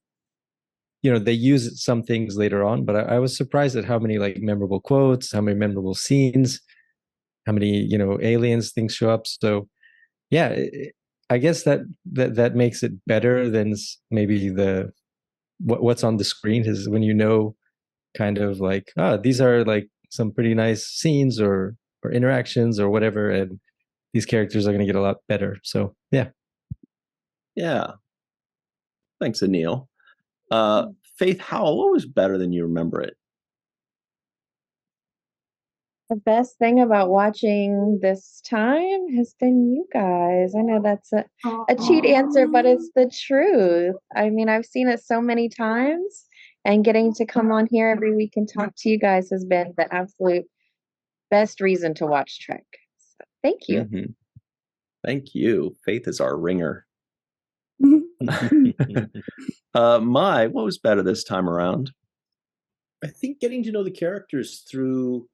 they use some things later on. But I was surprised at how many like memorable quotes, how many memorable scenes, how many, aliens things show up. So yeah, I guess that makes it better than maybe what's on the screen, is when kind of like, these are like some pretty nice scenes or interactions or whatever, and these characters are going to get a lot better. So yeah. Thanks, Anil. Faith Howell, what was better than you remember it? The best thing about watching this time has been you guys. I know that's a cheat answer, but it's the truth. I mean, I've seen it so many times, and getting to come on here every week and talk to you guys has been the absolute best reason to watch Trek. So, thank you. Mm-hmm. Thank you. Faith is our ringer. What was better this time around? I think getting to know the characters through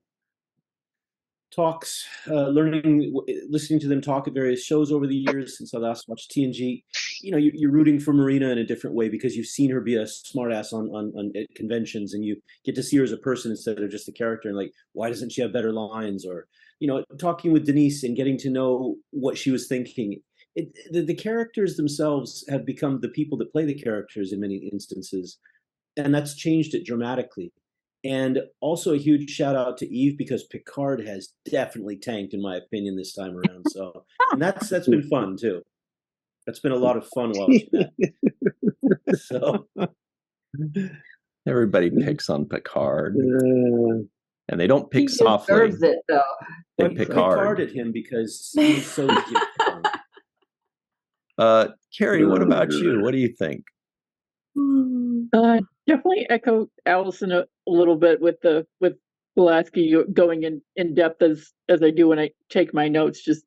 talks, learning, listening to them talk at various shows over the years since I last watched TNG. You're rooting for Marina in a different way because you've seen her be a smartass on conventions, and you get to see her as a person instead of just a character. And like, why doesn't she have better lines? Or talking with Denise and getting to know what she was thinking. The characters themselves have become the people that play the characters in many instances, and that's changed it dramatically. And also a huge shout out to Eve, because Picard has definitely tanked, in my opinion, this time around. So, and that's been fun too. That's been a lot of fun watching that. So everybody picks on Picard, and they don't pick he softly. Deserves it though. They pick hard at him because he's so cute. Carrie, what about you? What do you think? Definitely echo Allison a little bit with Pulaski going in depth as I do when I take my notes. Just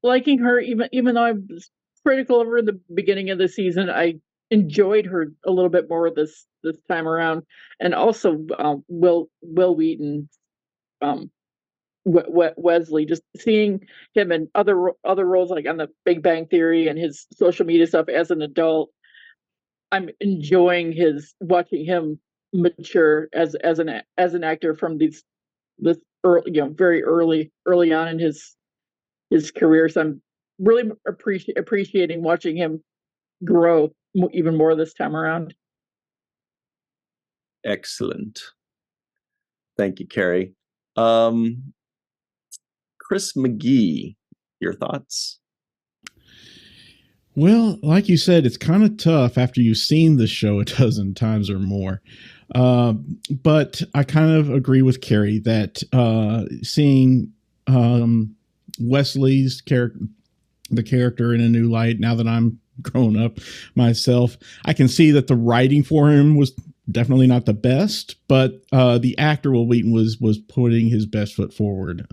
liking her, even though I was critical of her in the beginning of the season, I enjoyed her a little bit more this time around. And also Will Wheaton, Wesley, just seeing him in other roles, like on the Big Bang Theory and his social media stuff as an adult. I'm enjoying watching him mature as an actor from this early, very early on in his career. So I'm really appreciating watching him grow even more this time around. Excellent. Thank you, Carrie. Chris McGee, your thoughts? Well, like you said, it's kind of tough after you've seen the show a dozen times or more. But I kind of agree with Carrie that seeing Wesley's the character in a new light, now that I'm grown up myself, I can see that the writing for him was definitely not the best, but the actor Will Wheaton was putting his best foot forward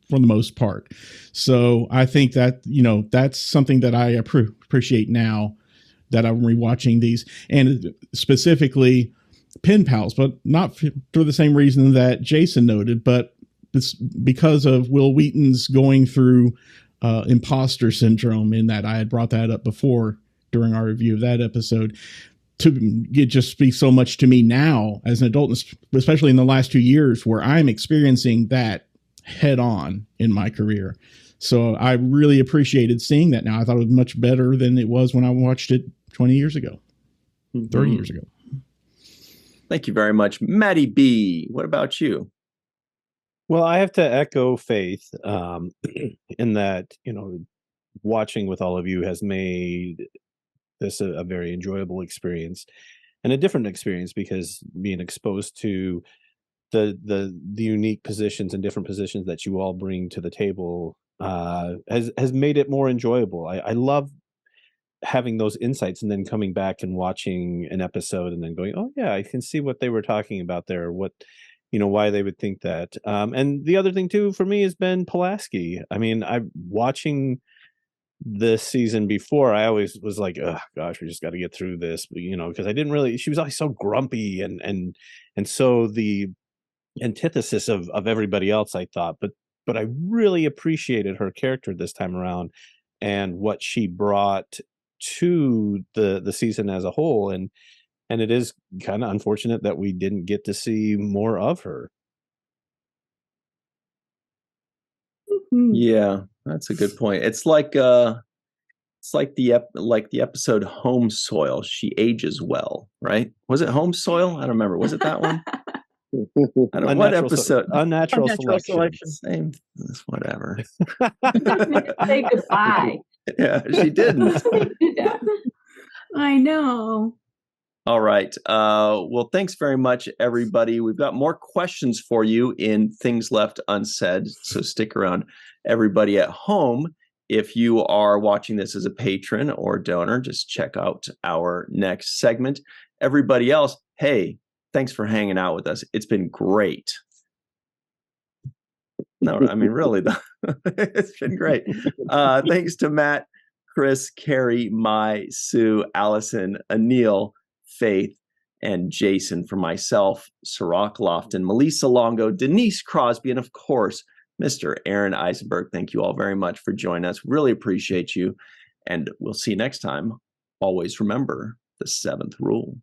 for the most part. So I think that that's something that I appreciate now that I'm rewatching these, and specifically Pen Pals, but not for the same reason that Jason noted, but it's because of Will Wheaton's going through imposter syndrome, in that I had brought that up before during our review of that episode. It just speaks so much to me now as an adult, especially in the last 2 years, where I'm experiencing that head on in my career. So I really appreciated seeing that now. I thought it was much better than it was when I watched it 20 years ago, 30 years ago. Thank you very much. Maddie B., what about you? Well, I have to echo Faith in that, watching with all of you has made this a very enjoyable experience, and a different experience, because being exposed to the unique positions and different positions that you all bring to the table has made it more enjoyable. I love having those insights, and then coming back and watching an episode and then going, oh yeah, I can see what they were talking about there, what why they would think that. And the other thing too for me has been Pulaski. I mean, I'm watching this season before, I always was like, oh gosh, we just got to get through this, because I didn't really, she was always so grumpy and so the antithesis of everybody else, I thought, but I really appreciated her character this time around and what she brought to the season as a whole, and it is kind of unfortunate that we didn't get to see more of her. Yeah, that's a good point. It's like the episode Home Soil. She ages well, right? Was it Home Soil? I don't remember. Was it that one? I don't know what episode. Unnatural Selection. Same. Whatever. Say goodbye. Yeah, she didn't. I know. All right. Well, thanks very much, everybody. We've got more questions for you in Things Left Unsaid, so stick around. Everybody at home, if you are watching this as a patron or donor, just check out our next segment. Everybody else, hey, thanks for hanging out with us. It's been great. No, I mean, really, it's been great. Thanks to Matt, Chris, Carrie, Mai, Sue, Allison, Anil, Faith, and Jason. For myself, Cirroc Lofton, Malissa Longo, Denise Crosby, and of course, Mr. Aaron Eisenberg. Thank you all very much for joining us. Really appreciate you. And we'll see you next time. Always remember the 7th rule.